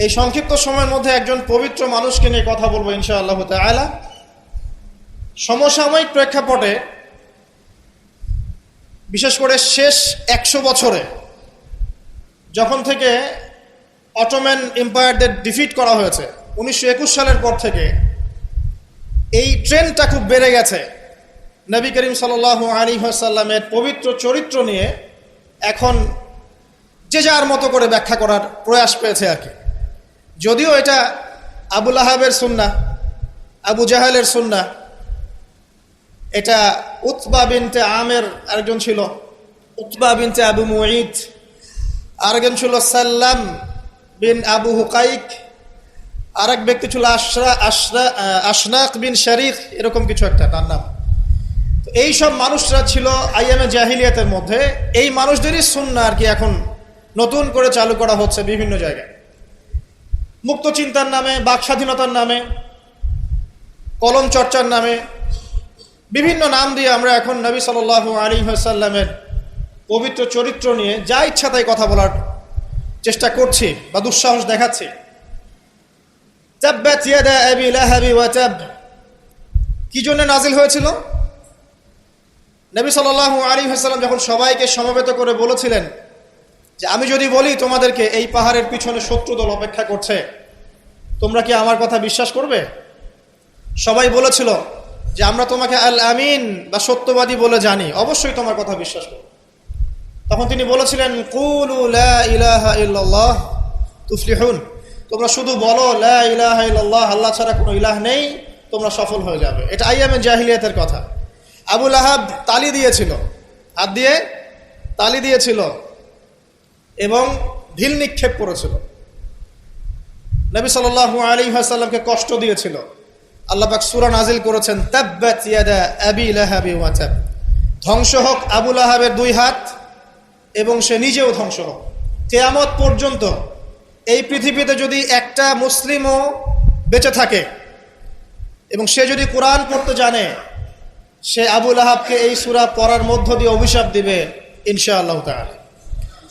এই সংক্ষিপ্ত সময়ের মধ্যে একজন পবিত্র মানুষকে নিয়ে কথা বলবো ইনশাআল্লাহ তাআলা। সমসাময়িক প্রেক্ষাপটে বিশেষ করে শেষ 100 বছরে যখন থেকে অটোম্যান এম্পায়ারদের ডিফিট করা হয়েছে 1921 সালের পর থেকে এই ট্রেন্ডটা খুব বেড়ে গেছে। নবী করিম সাল্লাল্লাহু আলাইহি ওয়াসাল্লামের পবিত্র চরিত্র নিয়ে এখন যে যার মতো করে ব্যাখ্যা করার প্রয়াস পেয়েছে আর কি। যদিও এটা আবু লাহাবের সুন্নাহ, আবু জাহেলের সুন্নাহ, এটা উতবা বিনতে আমের আরেকজন ছিল, উতবা বিনতে আবু মুঈদ, আরেকজন ছিল সাল্লাম বিন আবু হুকাইক, আরেক ব্যক্তি ছিল আশনাক বিন শারিক, এরকম কিছু একটা তার নাম। তো এই সব মানুষরা ছিল আইয়ামে জাহিলিয়াতের মধ্যে। এই মানুষদেরই সুন্নাহ আর কি এখন নতুন করে চালু করা হচ্ছে বিভিন্ন জায়গায়, মুক্ত চিন্তার নামে, বাক স্বাধীনতার নামে, কলম চর্চার নামে, বিভিন্ন নাম দিয়ে আমরা এখন নবী সাল্লাল্লাহু আলাইহি ওয়াসাল্লামের পবিত্র চরিত্র নিয়ে যা ইচ্ছা তাই কথা বলার চেষ্টা করছি বা দুঃসাহস দেখাচ্ছি। তাব্বাত ইয়াদা আবি লাহাবি ওয়া তাব কি জন্য নাজিল হয়েছিল? নবী সাল্লাল্লাহু আলাইহি ওয়াসাল্লাম যখন সবাইকে সমবেত করে বলেছিলেন যে আমি যদি বলি তোমাদেরকে এই পাহাড়ের পিছনে শত্রু দল অপেক্ষা করছে, তোমরা কি আমার কথা বিশ্বাস করবে? সবাই বলেছিল যে আমরা তোমাকে আল আমিন বা সত্যবাদী বলে জানি, অবশ্যই তোমার কথা বিশ্বাস করব। তখন তিনি বলেছিলেন কুলু লা ইলাহা ইল্লাল্লাহ তুফলিহুন, তোমরা শুধু বলো লা ইলাহা ইল্লাল্লাহ, আল্লাহ ছাড়া কোনো ইলাহ নেই, তোমরা সফল হয়ে যাবে। এটা আইয়ামে জাহিলিয়াতের কথা। আবু লাহাব তালি দিয়েছিল, হাত দিয়ে তালি দিয়েছিল এবং ঢিল নিক্ষেপ করেছিল, নবী সাল্লাল্লাহু আলাইহি ওয়াসাল্লামকে কষ্ট দিয়েছিল। আল্লাহ পাক সূরা নাজিল করেছেন তাব্বাত ইয়াদা আবি লাহাবি ওয়া তাব, ধ্বংস হোক আবু লাহাবের দুই হাত এবং সে নিজেও ধ্বংস হোক। কিয়ামত পর্যন্ত এই পৃথিবীতে যদি একটা মুসলিমও বেঁচে থাকে এবং সে যদি কোরআন পড়তে জানে, সে আবু লাহাবকে এই সূরা পড়ার মধ্য দিয়ে অভিশাপ দিবে ইনশাআল্লাহ তাআলা।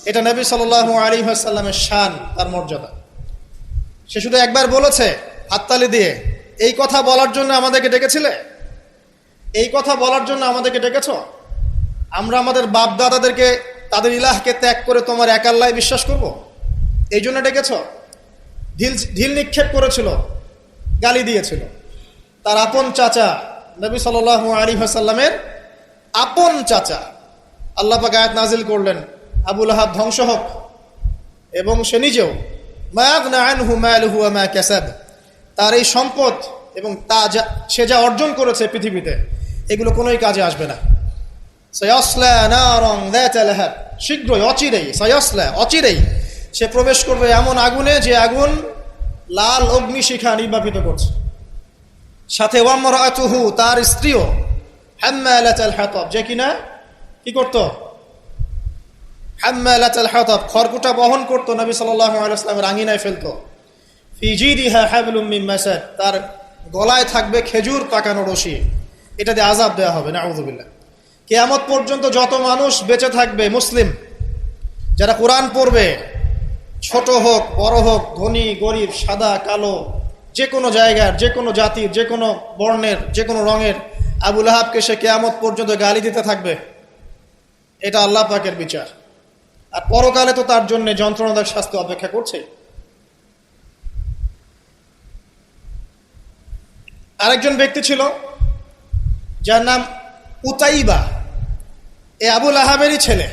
এটা নবী সাল্লাল্লাহু আলাইহি ওয়াসাল্লামের শান, তার মর্যাদা। সে শুধু একবার বলেছে হাততালি দিয়ে, এই কথা বলার জন্য আমাদেরকে ডেকেছিলে? এই কথা বলার জন্য আমাদেরকে ডেকেছ? আমরা আমাদের বাপ দাদাদেরকে, তাদের ইলাহকে ত্যাগ করে তোমার এক আল্লাহয় বিশ্বাস করব, এই জন্য ডেকেছ? ঢিল নিক্ষেপ করেছিল, গালি দিয়েছিল। তার আপন চাচা নবী সাল্লাল্লাহু আলাইহি ওয়াসাল্লামের আপন চাচা, আল্লাহ পাক আয়াত নাজিল করলেন আবু লাহাব ধ্বংস হোক এবং সে নিজেও, মা আগনা আনহু মালুহু ওয়া মা কাসাব, তার এই সম্পদ এবং সে যা অর্জন করেছে পৃথিবীতে, এগুলো কোনোই কাজে আসবে না। সায়াসলা নারান যাতা লাহাব, শীঘ্রই অচিরেই, সায়াসলা অচিরেই সে প্রবেশ করবে এমন আগুনে যে আগুন লাল অগ্নিশিখা নির্বাপিত করছে। সাথে ওয়ামরাতুহু, তার স্ত্রীও, হাম্মালাতাল হাতাব, যে কিনা কি করত? হাম্মালাতাল হাতাব, খড়কুটা বহন করত, নবী সাল্লাল্লাহু আলাইহি ওয়াসাল্লামের আঙিনায় ফেলতো। ফি জিদিহা হাবলুম মিন মাসাদ, তার গলায় থাকবে খেজুর পাকানো রশি, এটা দিয়ে আযাব দেওয়া হবে, নাউযুবিল্লাহ। কিয়ামত পর্যন্ত যত মানুষ বেঁচে থাকবে মুসলিম, যারা কোরআন পড়বে, ছোট হোক বড় হোক, ধনী গরিব, সাদা কালো, যে কোনো জায়গার, যে কোনো জাতির, যে কোনো বর্ণের, যে কোনো রঙের, আবু লাহাবকে সে কিয়ামত পর্যন্ত গালি দিতে থাকবে। এটা আল্লাহ পাকের বিচার। আর পরকালে তো তার জন্য যন্ত্রণাদায়ক শাস্তি অপেক্ষা করছে। আরেকজন ব্যক্তি ছিল যার নাম উতাইবা, এ আবু লাহাবেরই ছেলে।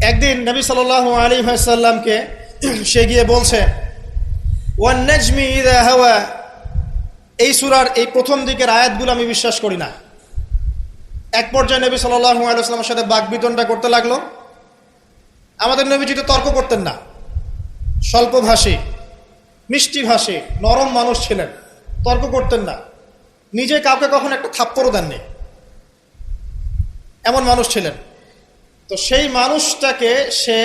একদিন নবী সাল্লাল্লাহু আলাইহি ওয়াসাল্লামকে সে গিয়ে বলছে ওয়ান নাজমি ইযা হাওয়া, এই সূরার এই প্রথম দিকের আয়াতগুলো আমি বিশ্বাস করি না। এক পর্যায়ে নবী সাল্লাল্লাহু আলাইহি ওয়াসাল্লামের সাথে বাকবিতণ্ডা করতে লাগলো। আমাদের নবীজি তো তর্ক করতেন না, স্বল্পভাষী, মিষ্টিভাষী, নরম মানুষ ছিলেন, তর্ক করতেন না, নিজে কাউকে কখনো একটা থাপ্পড়ও দেননি, এমন মানুষ ছিলেন। তো সেই মানুষটাকে সে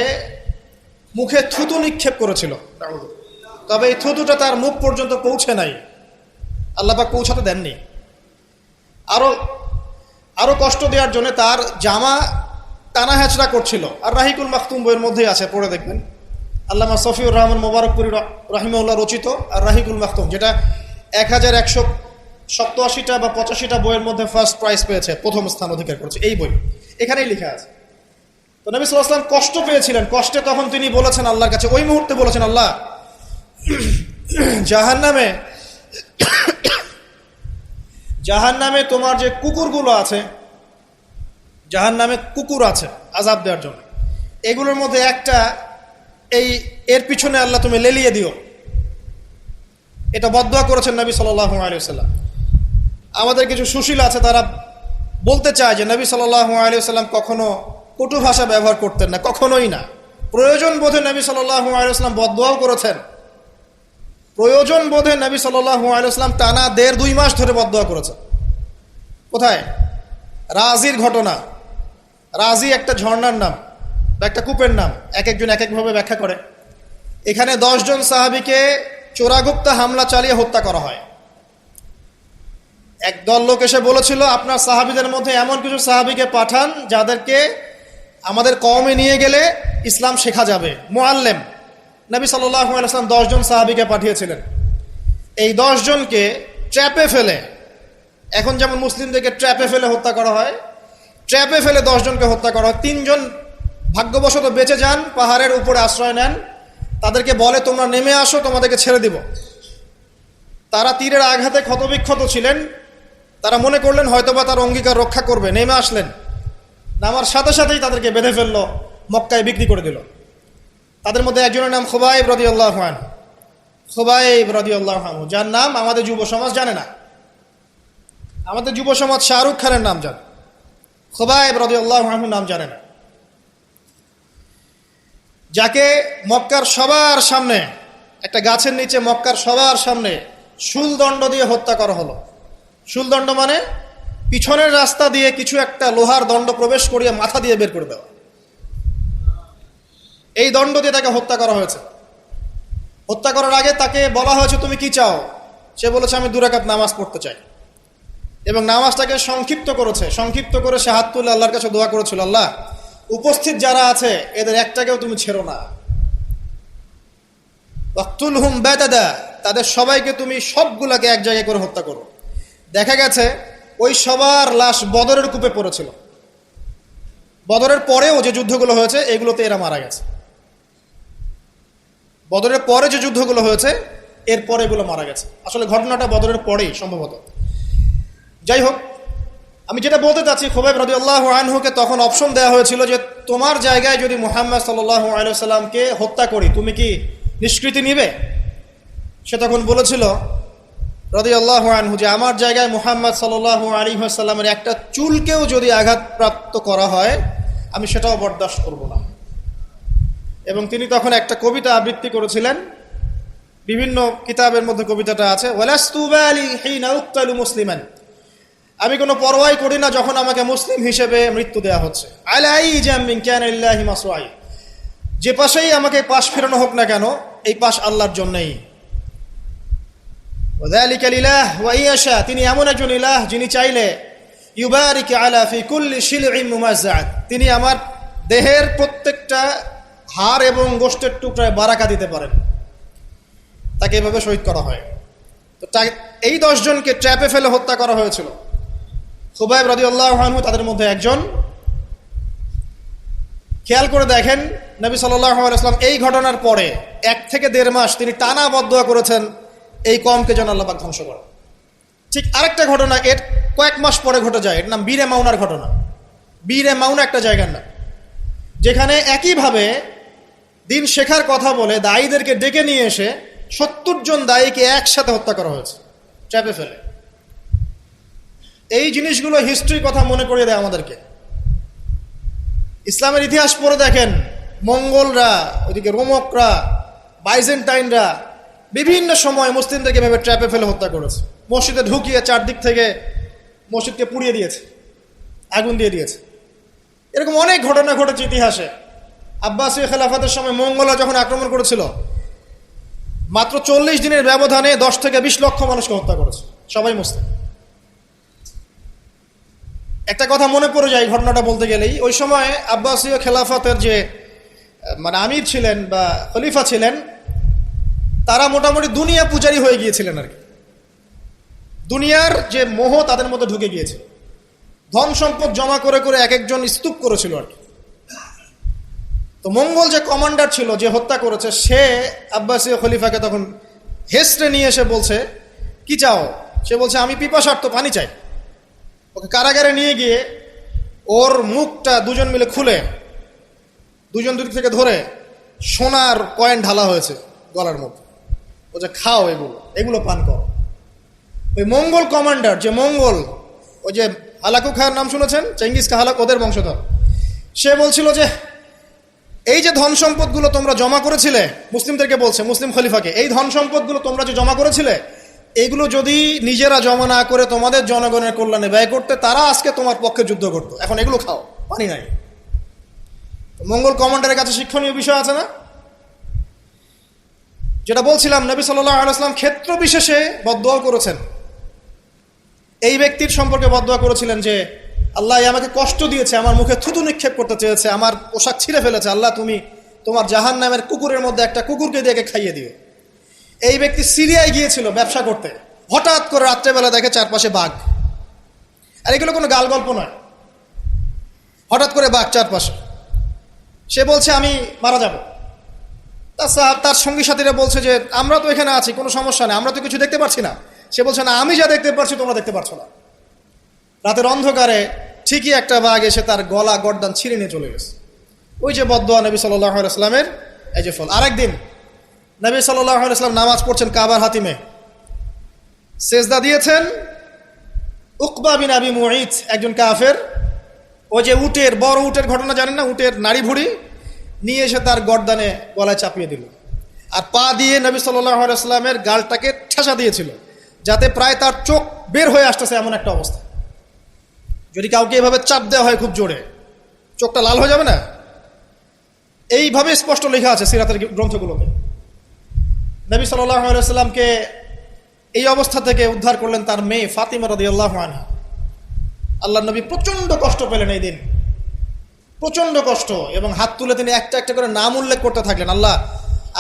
মুখে থুতু নিক্ষেপ করেছিল, তবে এই থুতুটা তার মুখ পর্যন্ত পৌঁছে নাই, আল্লাহ পাক পৌঁছাতে দেননি। আরো কষ্ট দেওয়ার জন্য তার জামা টানা হেঁচড়া করছিল। আর রাহিকুল মাখতুম বইয়ের মধ্যেই আছে, পড়ে দেখবেন। আল্লামা সফিউর রহমান মোবারকপুরি রাহিমাহুল্লাহ রচিত আর রাহিকুল মাখতুম, যেটা 1187টা বা 85টা বইয়ের মধ্যে ফার্স্ট প্রাইজ পেয়েছে, প্রথম স্থান অধিকার করেছে এই বই। এখানেই লেখা আছে। তো নবী সাল্লাল্লাহু আলাইহি ওয়াসাল্লাম কষ্ট পেয়েছিলেন, কষ্টে তখন তিনি বলেছেন আল্লাহর কাছে, ওই মুহূর্তে বলেছেন, আল্লাহ জাহান্নামে তোমার যে কুকুরগুলো আছে, জাহান্নামে কুকুর আছে আযাব দেওয়ার জন্য, এগুলোর মধ্যে একটা এর পিছনে আল্লাহ তুমি লেলিয়ে দিও। এটা বদদুয়া করেছেন নবী সাল্লাল্লাহু আলাইহি ওয়াসাল্লাম। আমাদের কিছু সুশীল আছে, তারা বলতে চায় যে নবী সাল্লাল্লাহু আলাইহি ওয়াসাল্লাম কখনো কটু ভাষা ব্যবহার করতেন না, কখনোই না। প্রয়োজন বোধে নবী সাল্লাল্লাহু আলাইহি ওয়াসাল্লাম বদদুয়াও করেছেন। প্রয়োজন বোধে নবী সাল্লাল্লাহু আলাইহি ওয়াসাল্লাম টানা 1.5-2 মাস ধরে বদদুয়া করেছেন। কোথায়? রাজির ঘটনা। রাজি একটা ঝর্ণার নাম বা একটা কূপের নাম, এক একজন এক একভাবে ব্যাখ্যা করে। এখানে 10 জন সাহাবীকে চোরাগুপ্তা হামলা চালিয়ে হত্যা করা হয়। একদল লোক এসে বলেছিল, আপনার সাহাবীদের মধ্যে এমন কিছু সাহাবীকে পাঠান যাদেরকে আমাদের কওমে নিয়ে গেলে ইসলাম শেখা যাবে, মুআল্লিম। নবী সাল্লাল্লাহু আলাইহি ওয়াসাল্লাম 10 জন সাহাবীকে পাঠিয়েছিলেন। এই 10 জনকে ট্র্যাপে ফেলে, এখন যেমন মুসলিমদেরকে ট্র্যাপে ফেলে হত্যা করা হয়, ট্র্যাপে ফেলে 10 জনকে হত্যা করা হয়। 3 জন ভাগ্যবশত বেঁচে যান, পাহাড়ের উপরে আশ্রয় নেন। তাদেরকে বলে, তোমরা নেমে আসো, তোমাদেরকে ছেড়ে দিব। তারা তীরের আঘাতে ক্ষতবিক্ষত ছিলেন, তারা মনে করলেন হয়তোবা তার অঙ্গীকার রক্ষা করবে, নেমে আসলেন। নামার সাথে সাথেই তাদেরকে বেঁধে ফেললো, মক্কায় বিক্রি করে দিল। তাদের মধ্যে একজনের নাম খুবাইব রাদিয়াল্লাহু আনহু। খুবাইব রাদিয়াল্লাহু আনহু, যার নাম আমাদের যুব সমাজ জানে না। আমাদের যুব সমাজ শাহরুখ খানের নাম জানে, খুবাইব রাদিয়াল্লাহু আনহু নাম জানে না। যাকে মক্কার সবার সামনে, একটা গাছের নিচে মক্কার সবার সামনে শুলদণ্ড দিয়ে হত্যা করা হলো। শুলদণ্ড মানে পিছনের রাস্তা দিয়ে কিছু একটা লোহার দণ্ড প্রবেশ করিয়ে মাথা দিয়ে বের করে দেওয়া। এই দণ্ড দিয়ে তাকে হত্যা করা হয়েছে। হত্যা করার আগে তাকে বলা হয়েছে, তুমি কি চাও? সে বলেছে, আমি 2 রাকাত নামাজ পড়তে চাই। এবং নামাজটাকে সংক্ষিপ্ত করেছে। সংক্ষিপ্ত করে সে হাত তুলে আল্লাহর কাছে দোয়া করেছিল, আল্লাহ উপস্থিত যারা আছে এদের একটাকেও তুমি ছেড়ো না। ওয়াকতুলহুম বাতাদা, তাদের সবাইকে তুমি সবগুলাকে এক জায়গায় করে হত্যা করো। দেখা গেছে ওই সবার লাশ বদরের কূপে পড়েছিল। বদরের পরেও যে যুদ্ধগুলো হয়েছে এগুলোতে এরা মারা গেছে। বদরের পরে যে যুদ্ধগুলো হয়েছে এরপরে এগুলো মারা গেছে। আসলে ঘটনাটা বদরের পরেই সম্ভবত। যাই হোক, আমি যেটা বলতে চাচ্ছি, খুবাইব রাদিয়াল্লাহু আনহুকে তখন অপশন দেওয়া হয়েছিল যে তোমার জায়গায় যদি মুহাম্মদ সাল্লাল্লাহু আলাইহি ওয়াসাল্লামকে হত্যা করি, তুমি কি নিষ্কৃতি নিবে? সে তখন বলেছিল রাদিয়াল্লাহু আনহু যে আমার জায়গায় মুহাম্মদ সাল্লাল্লাহু আলাইহি ওয়াসাল্লামের একটা চুলকেও যদি আঘাতপ্রাপ্ত করা হয় আমি সেটাও বরদাস্ত করব না। এবং তিনি তখন একটা কবিতা আবৃত্তি করেছিলেন, বিভিন্ন কিতাবের মধ্যে কবিতাটা আছে, ওয়ালাস্তু বালি হিনা উক্তালু মুসলিমান, আমি কোনো পরোয়াই করি না যখন আমাকে মুসলিম হিসেবে মৃত্যু দেওয়া হচ্ছে। আলাই জামিন কানাল্লাহি মাসরাই, যে পাশেই আমাকে পাশ ফেরানো হোক না কেন, এই পাশ আল্লাহর জন্যই। ওয়াযালিকা লিলাহ ওয়া ইয়াশা, তিনি এমন একজন ইলাহ যিনি চাইলে ইউবারিক আলা ফি কুল্লি শিলইন মুমাজ্জাত, তিনি আমার দেহের প্রত্যেকটা হাড় এবং গোশতের টুকরায় বারাকা দিতে পারেন। তাকে এভাবে শহীদ করা হয়। তো এই 10 জনকে ট্র্যাপে ফেলে হত্যা করা হয়েছিল। খুবাইব রাদিয়াল্লাহু আনহু তাদের মধ্যে একজন। খেয়াল করে দেখেন, নবী সাল্লাল্লাহু আলাইহি ওয়াসাল্লাম এই ঘটনার পরে 1 থেকে 1.5 মাস তিনি টানা বদদুয়া করেছেন এই কওমকে যেন আল্লাহ পাক ধ্বংস করে। ঠিক আরেকটা ঘটনা এর কয়েক মাস পরে ঘটে যায়, এর নাম বীরে মাউনার ঘটনা। বীরে মাউনা একটা জায়গার নাম, যেখানে একইভাবে দিন শেখার কথা বলে দায়ীদেরকে ডেকে নিয়ে এসে 70 জন দায়ীকে একসাথে হত্যা করা হয়েছে ট্র্যাপে ফেলে। এই জিনিসগুলো হিস্ট্রির কথা মনে করিয়ে দেয় আমাদেরকে। ইসলামের ইতিহাস পড়ে দেখেন, মঙ্গলরা, ওইদিকে রোমকরা, বাইজেন্টাইনরা বিভিন্ন সময় মুসলিমদেরকে ভেবে ট্র্যাপে ফেলে হত্যা করেছে। মসজিদে ঢুকিয়ে চারদিক থেকে মসজিদকে পুড়িয়ে দিয়েছে, আগুন দিয়ে দিয়েছে। এরকম অনেক ঘটনা ঘটেছে ইতিহাসে। আব্বাসীয় খেলাফতের সময় মঙ্গলরা যখন আক্রমণ করেছিল, মাত্র 40 দিনের ব্যবধানে 10 থেকে 20 লক্ষ মানুষকে হত্যা করেছে, সবাই মুসলিম। একটা কথা মনে পড়ে যায় ঘটনাটা বলতে গেলেই, ওই সময় আব্বাসীয় খেলাফতের যে মানে আমির ছিলেন বা খলিফা ছিলেন, তারা মোটামুটি দুনিয়া পূজারী হয়ে গিয়েছিলেন আর কি। দুনিয়ার যে মোহ তাদের মধ্যে ঢুকে গিয়েছে, ধন সম্পদ জমা করে করে এক একজন স্তূপ করেছিল আর কি। তো মঙ্গল যে কমান্ডার ছিল, যে হত্যা করেছে, সে আব্বাসীয় খলিফাকে তখন হেসড়ে নিয়ে এসে বলছে, কি চাও? সে বলছে, আমি পিপাসার্ত, পানি চাই। ওকে কারাগারে নিয়ে গিয়ে ওর মুখটা দুজন মিলে খুলে, দুজন দুদিক থেকে ধরে সোনার কয়েন ঢালা হয়েছে গলার মধ্যে। ও যে খাও, এগুলো পান করো। ওই মঙ্গল কমান্ডার, যে মঙ্গল, ওই যে হালাকু খায়ের নাম শুনেছেন, চেঙ্গিস খা হালাক, ওদের বংশধর, সে বলছিল যে এই যে ধন সম্পদগুলো তোমরা জমা করেছিলে, মুসলিমদেরকে বলছে, মুসলিম খলিফাকে, এই ধন সম্পদগুলো তোমরা যে জমা করেছিলে, এইগুলো যদি নিজেরা জমা না করে তোমাদের জনগণের কল্যাণে ব্যয় করতে, তারা আজকে তোমার পক্ষে যুদ্ধ করতো। এখন এগুলো খাও, পানি নাই। মঙ্গল কমান্ডারের কাছে শিক্ষণীয় বিষয় আছে না? যেটা বলছিলাম, নবী সাল্লাল্লাহু আলাইহি ওয়াসাল্লাম ক্ষেত্র বিশেষে বদদোয়া করেছেন। এই ব্যক্তির সম্পর্কে বদদোয়া করেছিলেন যে আল্লাহ আমাকে কষ্ট দিয়েছে, আমার মুখে থুতু নিক্ষেপ করতে চেয়েছে, আমার পোশাক ছিঁড়ে ফেলেছে, আল্লাহ তুমি তোমার জাহান্নামের কুকুরের মধ্যে একটা কুকুরকে দিয়ে খাইয়ে দিও। এই ব্যক্তি সিরিয়ায় গিয়েছিল ব্যবসা করতে, হঠাৎ করে রাত্রেবেলা দেখে চারপাশে বাঘ। আর এগুলো কোনো গাল গল্প নয়, হঠাৎ করে বাঘ চারপাশে। সে বলছে আমি মারা যাব। তার সঙ্গী সাথীরা বলছে যে আমরা তো এখানে আছি, কোনো সমস্যা নেই, আমরা তো কিছু দেখতে পাচ্ছি না। সে বলছে না, আমি যা দেখতে পাচ্ছি তোমরা দেখতে পাচ্ছ না। রাতের অন্ধকারে ঠিকই একটা বাঘ এসে তার গলা গর্দান ছিঁড়ে নিয়ে চলে গেছে। ওই যে বদদোয়া নবী সাল্লাল্লাহু আলাইহি ওয়াসাল্লামের, এই যে ফল। আরেকদিন নবী সাল্লাল্লাহু আলাইহি ওয়াসাল্লাম নামাজ পড়ছেন কাবার হাতিমে, সেজদা দিয়েছেন। উকবা বিন আবি মুঈত, একজন কাফের, ওই যে উটের, বড় উটের ঘটনা জানেন না, উটের নাড়ি ভুড়ি নিয়ে এসে তার গর্দানে গলায় চাপিয়ে দিল, আর পা দিয়ে নবী সাল্লাল্লাহু আলাইহি ওয়াসাল্লামের গালটাকে ঠেসা দিয়েছিল, যাতে প্রায় তার চোখ বের হয়ে আসতেছে এমন একটা অবস্থা। যদি কাউকে এভাবে চাপ দেওয়া হয় খুব জোরে, চোখটা লাল হয়ে যাবে না? এইভাবে স্পষ্ট লেখা আছে সিরাতের গ্রন্থগুলোতে। নবী সাল্লাল্লাহু আলাইহি ওয়াসাল্লামকে এই অবস্থা থেকে উদ্ধার করলেন তার মেয়ে ফাতিমা রাদিয়াল্লাহু আনহা। আল্লাহর নবী প্রচন্ড কষ্ট পেলেন এই দিন, প্রচন্ড কষ্ট, এবং হাত তুলে তিনি একটা একটা করে নাম উল্লেখ করতে থাকলেন। আল্লাহ,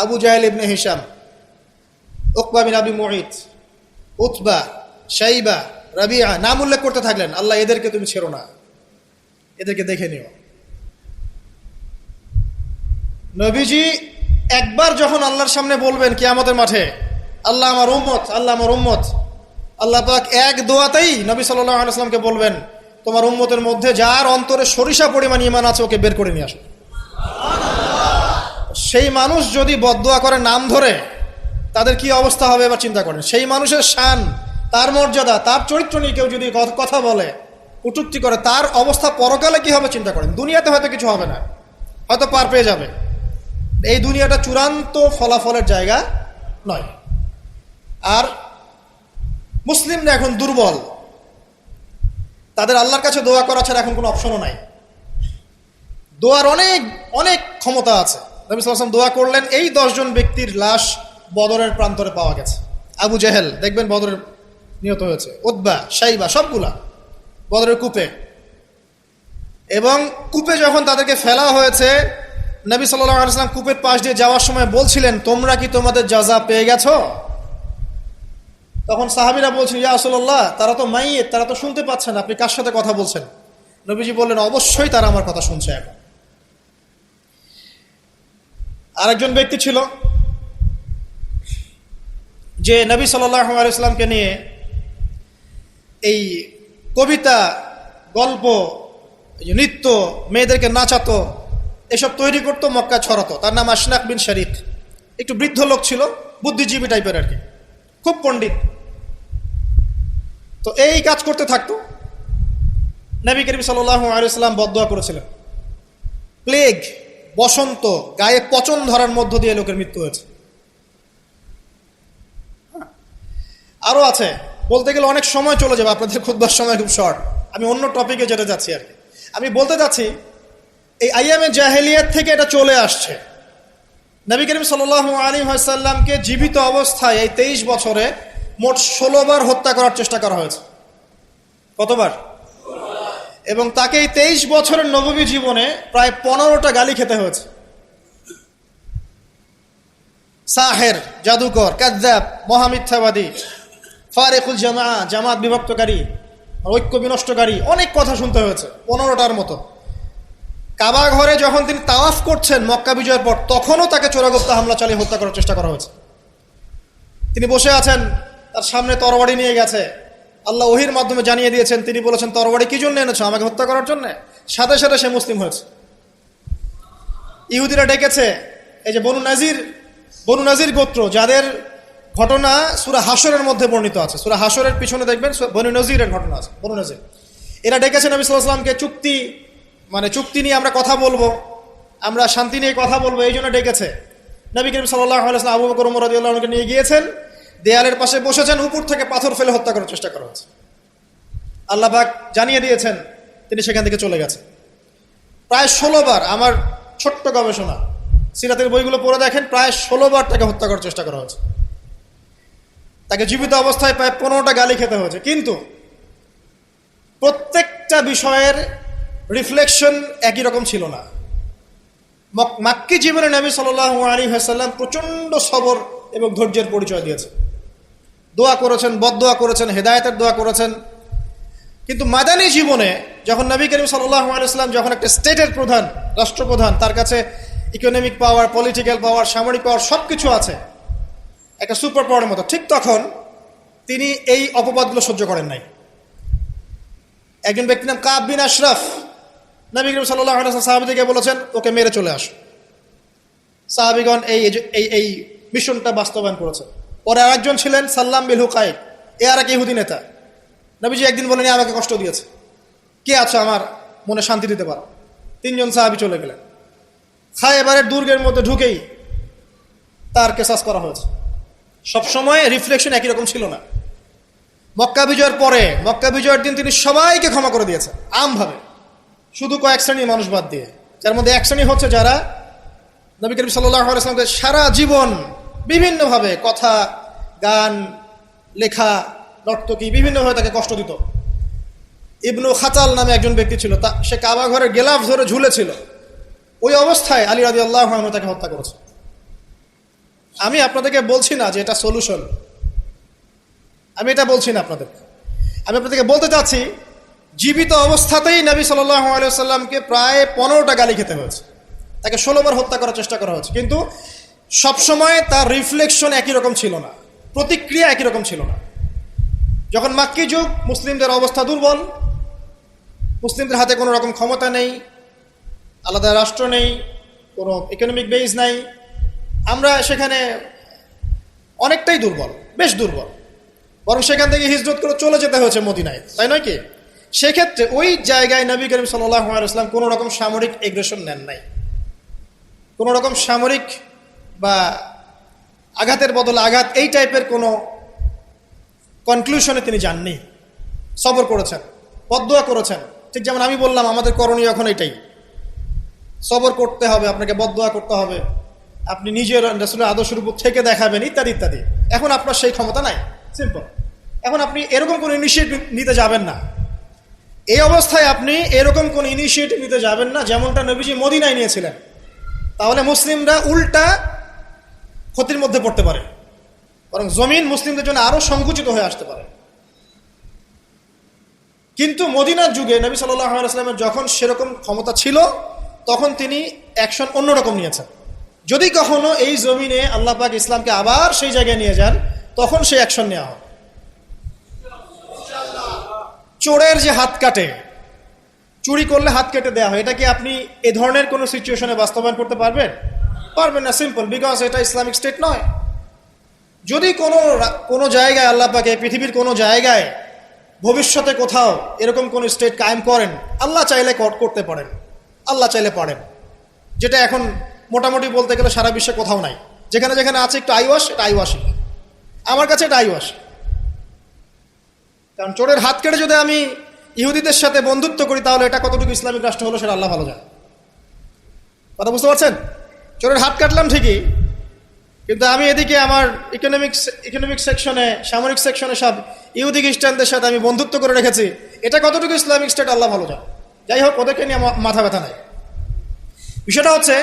আবু জাহেল ইবনে হিশাম, উকবা বিন আবি মুঈত, উতবা, শাইবা, রাবিআ, নাম উল্লেখ করতে থাকলেন। আল্লাহ, এদেরকে তুমি ছেড়ো না, এদেরকে দেখে নিও। নবীজি একবার যখন আল্লাহর সামনে বলবেন কিয়ামতের মাঠে, আল্লাহ আমার উম্মত, আল্লাহ আমার উম্মত, আল্লাহ পাক এক দোয়াতেই নবী সাল্লাল্লাহু আলাইহি ওয়াসাল্লামকে বলবেন, তোমার উম্মতের মধ্যে যার অন্তরে সরিষা পরিমাণ ঈমান আছে ওকে বের করে নিয়ে আসো। সেই মানুষ যদি বদদোয়া করে নাম ধরে, তাদের কি অবস্থা হবে এবার চিন্তা করেন। সেই মানুষের শান, তার মর্যাদা, তার চরিত্র নিয়ে কেউ যদি কথা বলে, কটূক্তি করে, তার অবস্থা পরকালে কি হবে চিন্তা করেন। দুনিয়াতে হয়তো কিছু হবে না, হয়তো পার পেয়ে যাবে, এই দুনিয়াটা চূড়ান্ত ফলাফলের জায়গা নয়। আর মুসলিমরা এখন দুর্বল, তাদের আল্লাহর কাছে দোয়া করা ছাড়া এখন কোনো অপশনও নাই। দোয়ার অনেক অনেক ক্ষমতা আছে। নবী সাল্লাল্লাহু আলাইহি ওয়াসাল্লাম দোয়া করলেন, এই 10 জন ব্যক্তির লাশ বদরের প্রান্তরে পাওয়া গেছে। আবু জেহেল দেখবেন বদরের নিহত হয়েছে, উতবা, শাইবা, সবগুলা বদরের কূপে। এবং কূপে যখন তাদেরকে ফেলা হয়েছে, নবী সাল্লাল্লাহু আলাইহি ওয়াসাল্লাম কূপের পাশ দিয়ে যাওয়ার সময় বলছিলেন, তোমরা কি তোমাদের জাযা পেয়ে গেছো? তখন সাহাবীরা বলছেন, ইয়া রাসূলুল্লাহ, তারা তো মাইয়িত, তারা তো শুনতে পাচ্ছে না, আপনি কার সাথে কথা বলছেন? নবীজি বললেন, অবশ্যই তারা আমার কথা শুনছে এখন। আরেকজন ব্যক্তি ছিল যে নবী সাল্লাল্লাহু আলাইহি ওয়াসাল্লামকে নিয়ে এই কবিতা, গল্প, নৃত্য, মেয়েদেরকে নাচাতো, এসব তৈরি করতো, মক্কা ছড়াতো। তার নাম আশনাক বিন শারিক। একটু বৃদ্ধ লোক ছিল, বুদ্ধিজীবী টাইপের আর কি, খুব পণ্ডিত। তো এই কাজ করতে থাকতো। নবী করিম সাল্লাল্লাহু আলাইহি ওয়াসাল্লাম বদদোয়া করেছিলেন, প্লেগ, বসন্ত, গায়ে পচন ধরার মধ্য দিয়ে লোকের মৃত্যু হয়েছে। আরো আছে, বলতে গেলে অনেক সময় চলে যাবে, আপনাদের খুতবার সময় খুব শর্ট, আমি অন্য টপিকে যেতে যাচ্ছি আর কি। আমি বলতে যাচ্ছি, এই আইয়ামে জাহেলিয়াত থেকে এটা চলে আসছে। নবী করিম সাল্লাল্লাহু আলাইহি ওয়াসাল্লামকে জীবিত অবস্থায় এই 23 বছরে মোট 16 বার হত্যা করার চেষ্টা করা হয়েছে। কতবার? এবং তাকে এই 23 বছরের নববী জীবনে প্রায় 15টা গালি খেতে হয়েছে। সাহের, জাদুকর, কাযযাব, মহামিথ্যাবাদী, ফারিকুল জামাত বিভক্তকারী, ঐক্য বিনষ্টকারী, অনেক কথা শুনতে হয়েছে, 15টার মতো। কাবা ঘরে যখন তিনি তাওয়াফ করছেন মক্কা বিজয়ের পর, তখনও তাকে চোরাগুপ্ত হামলা চালিয়ে হত্যা করার চেষ্টা করা হয়েছে। তিনি বসে আছেন, তার সামনে তরবারি নিয়ে গেছে, আল্লাহ ওহির মাধ্যমে জানিয়ে দিয়েছেন, তিনি বলেছেন তরবারি কি জন্য এনেছো? আমাকে হত্যা করার জন্য। সাথে সাথে সে মুসলিম হয়েছে। ইহুদিরা ডেকেছে, এই যে বনু নাজির গোত্র, যাদের ঘটনা সূরা হাশরের মধ্যে বর্ণিত আছে, সূরা হাশরের পিছনে দেখবেন বনু নজিরের ঘটনা আছে। বনু নজির এরা ডেকেছে নবী সাল্লাল্লাহু আলাইহি ওয়াসাল্লামকে, চুক্তি নিয়ে আমরা কথা বলবো, আমরা শান্তি নিয়ে কথা বলবো, এই জন্য ডেকেছে। নবী করিম সাল্লাল্লাহু আলাইহি ওয়াসাল্লাম আবু বকর ওমর রাদিয়াল্লাহু আনহুকে নিয়ে গিয়েছেন, দেয়ালের পাশে বসেছেন, উপর থেকে পাথর ফেলে হত্যা করার চেষ্টা করা হয়েছে। আল্লাহ পাক জানিয়ে দিয়েছেন, তিনি সেখান থেকে চলে গেছেন। প্রায় 16 বার, আমার ছোট্ট গবেষণা, সিরাতের বইগুলো পড়ে দেখেন, প্রায় 16 বার তাকে হত্যা করার চেষ্টা করা হয়েছে। তাকে জীবিত অবস্থায় প্রায় 15টা গালি খেতে হয়েছে। কিন্তু প্রত্যেকটা বিষয়ের রিফ্লেকশন একই রকম ছিল না। মাক্কি জীবনে নবী সাল্লাল্লাহু আলাইহি ওয়াসাল্লাম প্রচন্ড সবর এবং ধৈর্যের পরিচয় দিয়েছে। দোয়া করেছেন, বদদোয়া করেছেন, হেদায়েতের দোয়া করেছেন। কিন্তু মাদানী জীবনে যখন নবী করিম সাল্লাল্লাহু আলাইহি ওয়াসাল্লাম যখন একটা স্টেটের প্রধান, রাষ্ট্রপ্রধান, তার কাছে ইকোনমিক পাওয়ার, পলিটিক্যাল পাওয়ার, সামরিক পাওয়ার সবকিছু আছে, একটা সুপার পাওয়ারের মতো, ঠিক তখন তিনি এই অপবাদগুলো সহ্য করেন নাই। একজন ব্যক্তির নাম কাব বিন আশরাফ, নবী করিম সাল্লাল্লাহু আলাইহি ওয়াসাল্লাম সাহাবীদেরকে বলেছেন, ওকে মেরে চলে আসো। সাহাবীগণ এই মিশনটা বাস্তবায়ন করেছে। পরে আরেকজন ছিলেন সাল্লাম বিল হুকাইক, আর এক ইহুদি নেতা। নবীজি একদিন বলেন, আমাকে কষ্ট দিয়েছে, কে আছো আমার মনে শান্তি দিতে পারো? 3 জন সাহাবী চলে গেলেন। খায়বারের দুর্গের মধ্যে ঢুকেই তার কেসাস করা হয়েছে। সবসময় রিফ্লেকশন একই রকম ছিল না। মক্কা বিজয়ের পরে, মক্কা বিজয়ের দিন তিনি সবাইকে ক্ষমা করে দিয়েছেন আমভাবে, শুধু কয়েক শ্রেণীর মানুষ বাদ দিয়ে। যার মধ্যে এক শ্রেণী হচ্ছে যারা নবী করিম সাল্লাল্লাহু আলাইহি ওয়াসাল্লামকে সারা জীবন বিভিন্নভাবে কথা, গান, লেখা, নর্তকী বিভিন্নভাবে তাকে কষ্ট দিত। ইবনু খাতাল নামে একজন ব্যক্তি ছিল, সে কাবা ঘরের গেলাফ ধরে ঝুলেছিল। ওই অবস্থায় আলী রাদিয়াল্লাহু আনহু তাকে হত্যা করেছে। আমি আপনাদেরকে বলছি না যে এটা সলিউশন, আমি এটা বলছি না আপনাদেরকে। আমি আপনাদেরকে বলতে চাচ্ছি, জীবিত অবস্থাতেই নবী সাল্লাল্লাহু আলাইহি ওয়াসাল্লামকে প্রায় 15টা গালি খেতে হয়েছে, তাকে 16 বার হত্যা করার চেষ্টা করা হয়েছে। কিন্তু সবসময় তার রিফ্লেকশন একই রকম ছিল না, প্রতিক্রিয়া একই রকম ছিল না। যখন মাক্কি যুগ, মুসলিমদের অবস্থা দুর্বল, মুসলিমদের হাতে কোনো রকম ক্ষমতা নেই, আলাদা রাষ্ট্র নেই, কোনো ইকোনমিক বেস নাই, আমরা সেখানে অনেকটাই দুর্বল, বেশ দুর্বল। বরং সেখান থেকে হিজরত করে চলে যেতে হয়েছে মদিনায়, তাই নয় কি? সেক্ষেত্রে ওই জায়গায় নবী করিম সাল্লাল্লাহু আলাইহি ওয়াসাল্লাম কোনো রকম সামরিক এগ্রেশন নেন নাই, কোনো রকম সামরিক বা আঘাতের বদলে আঘাত, এই টাইপের কোনো কনক্লুশনে তিনি যাননি। সবর করেছেন, বদদোয়া করেছেন। ঠিক যেমন আমি বললাম, আমাদের করণীয় এখন এটাই, সবর করতে হবে, আপনাকে বদদোয়া করতে হবে, আপনি নিজের রাসূলের আদর্শের উপর থেকে দেখাবেন, ইত্যাদি ইত্যাদি। এখন আপনার সেই ক্ষমতা নাই, সিম্পল। এখন আপনি এরকম কোনো ইনিশিয়েটিভ নিতে যাবেন না। এই অবস্থায় আপনি এরকম কোনো ইনিশিয়েটিভ নিতে যাবেন না যেমনটা নবীজি মদিনায় নিয়েছিলেন। তাহলে মুসলিমরা উল্টা ক্ষতির মধ্যে পড়তে পারে, বরং জমিন মুসলিমদের জন্য আরো সংকুচিত হয়ে আসতে পারে। কিন্তু মদিনার যুগে নবী সাল্লাল্লাহু আলাইহি ওয়াসাল্লামের যখন সেরকম ক্ষমতা ছিল, তখন তিনি অ্যাকশন অন্যরকম নিয়েছেন। যদি কখনো এই জমিনে আল্লাহ পাক ইসলামকে আবার সেই জায়গায় নিয়ে যান, তখন সেই অ্যাকশন নেওয়া হবে। চোরের যে হাত কাটে, চুরি করলে হাত কেটে দেওয়া হয়, এটা কি আপনি এ ধরনের কোনো সিচুয়েশনে বাস্তবায়ন করতে পারবেন? পারবেন না, সিম্পল, বিকজ এটা ইসলামিক স্টেট নয়। যদি কোনো জায়গায় আল্লাহ পাক পৃথিবীর কোনো জায়গায় ভবিষ্যতে কোথাও এরকম কোন স্টেট কায়েম করেন, আল্লাহ চাইলে করতে পারেন, আল্লাহ চাইলে পারেন। যেটা এখন মোটামুটি বলতে গেলে সারা বিশ্বে কোথাও নাই। যেখানে যেখানে আছে একটু আইওয়াশ, এটা আইওয়াশই, আমার কাছে এটা আইওয়াশ। কারণ চোরের হাত কেটে যদি আমি ইহুদিদের সাথে বন্ধুত্ব করি, তাহলে এটা কতটুকু ইসলামিক রাষ্ট্র হলো সেটা আল্লাহ ভালো জানে। কথা বুঝতে পারছেন? চোরের হাত কাটলাম ঠিকই, কিন্তু আমি এদিকে আমার ইকোনমিক সেকশনে, সামরিক সেকশনে সব ইহুদি খ্রিস্টানদের সাথে আমি বন্ধুত্ব করে রেখেছি, এটা কতটুকু ইসলামিক স্টেট আল্লাহ ভালো জানে। যাই হোক, ওদেরকে নিয়ে মাথা ব্যথা নাই। বিষয়টা হচ্ছে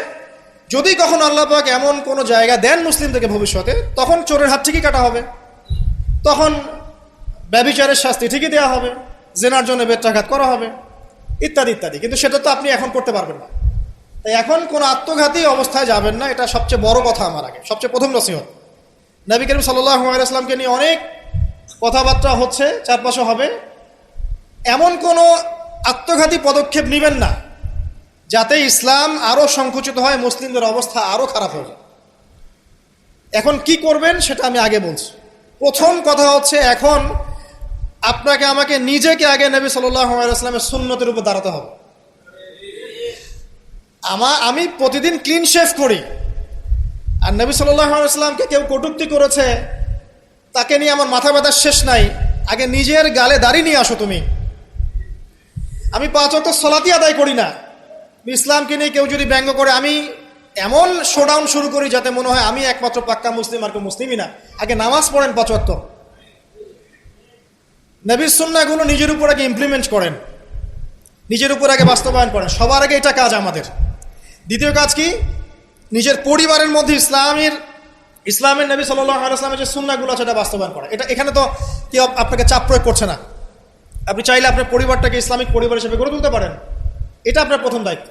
যদি কখনো আল্লাহ পাক এমন কোনো জায়গা দেন মুসলিমদেরকে ভবিষ্যতে, তখন চোরের হাত ঠিকই কাটা হবে, তখন ব্যভিচারের শাস্তি ঠিকই দেওয়া হবে, জেনার জন্য বেত্রাঘাত করা হবে, ইত্যাদি ইত্যাদি। কিন্তু সেটা তো আপনি এখন করতে পারবেন না। তাই এখন কোনো আত্মঘাতী অবস্থায় যাবেন না, এটা সবচেয়ে বড় কথা। আমার আগে সবচেয়ে প্রথম নসিহত, নবী করিম সাল্লাল্লাহু আলাইহি ওয়াসাল্লামকে নিয়ে অনেক কথাবার্তা হচ্ছে, চারপাশে হবে, এমন কোনো আত্মঘাতী পদক্ষেপ নেবেন না যাতে ইসলাম আরো সংকুচিত হয়, মুসলিমদের অবস্থা আরো খারাপ হয়ে যায়। এখন কি করবেন সেটা আমি আগে বলছি। প্রথম কথা হচ্ছে, এখন আপনাকে আমাকে নিজেকে আগে নবী সাল্লাল্লাহু আলাইহি ওয়াসাল্লামের সুন্নতের উপর দাঁড়াতে হবে। আমি প্রতিদিন ক্লিন শেভ করি, আর নবী সাল্লাল্লাহু আলাইহি ওয়াসাল্লামকে কেউ কটূক্তি করেছে, তাকে নিয়ে আমার মাথা ব্যথার শেষ নাই। আগে নিজের গালে দাড়ি নিয়ে আসো তুমি। আমি 5 ওয়াক্ত সালাতই আদায় করি না, ইসলামকে নিয়ে কেউ যদি ব্যঙ্গ করে, আমি এমন শোডাউন শুরু করি যাতে মনে হয় আমি একমাত্র পাক্কা মুসলিম, আর কেউ মুসলিমই না। আগে নামাজ পড়েন 5 ওয়াক্ত, নবীর সুন্নাহগুলো নিজের উপর আগে ইমপ্লিমেন্ট করেন, নিজের উপর আগে বাস্তবায়ন করেন। সবার আগে এটা কাজ আমাদের। দ্বিতীয় কাজ কি? নিজের পরিবারের মধ্যে ইসলামের নবী সাল্লাল্লাহু আলাইহি ওয়াসাল্লামের যে সুন্নাহগুলো সেটা বাস্তবায়ন করা। এখানে তো কেউ আপনাকে চাপ প্রয়োগ করছে না। আপনি চাইলে আপনার পরিবারটাকে ইসলামিক পরিবার হিসেবে গড়ে তুলতে পারেন। এটা আপনার প্রথম দায়িত্ব,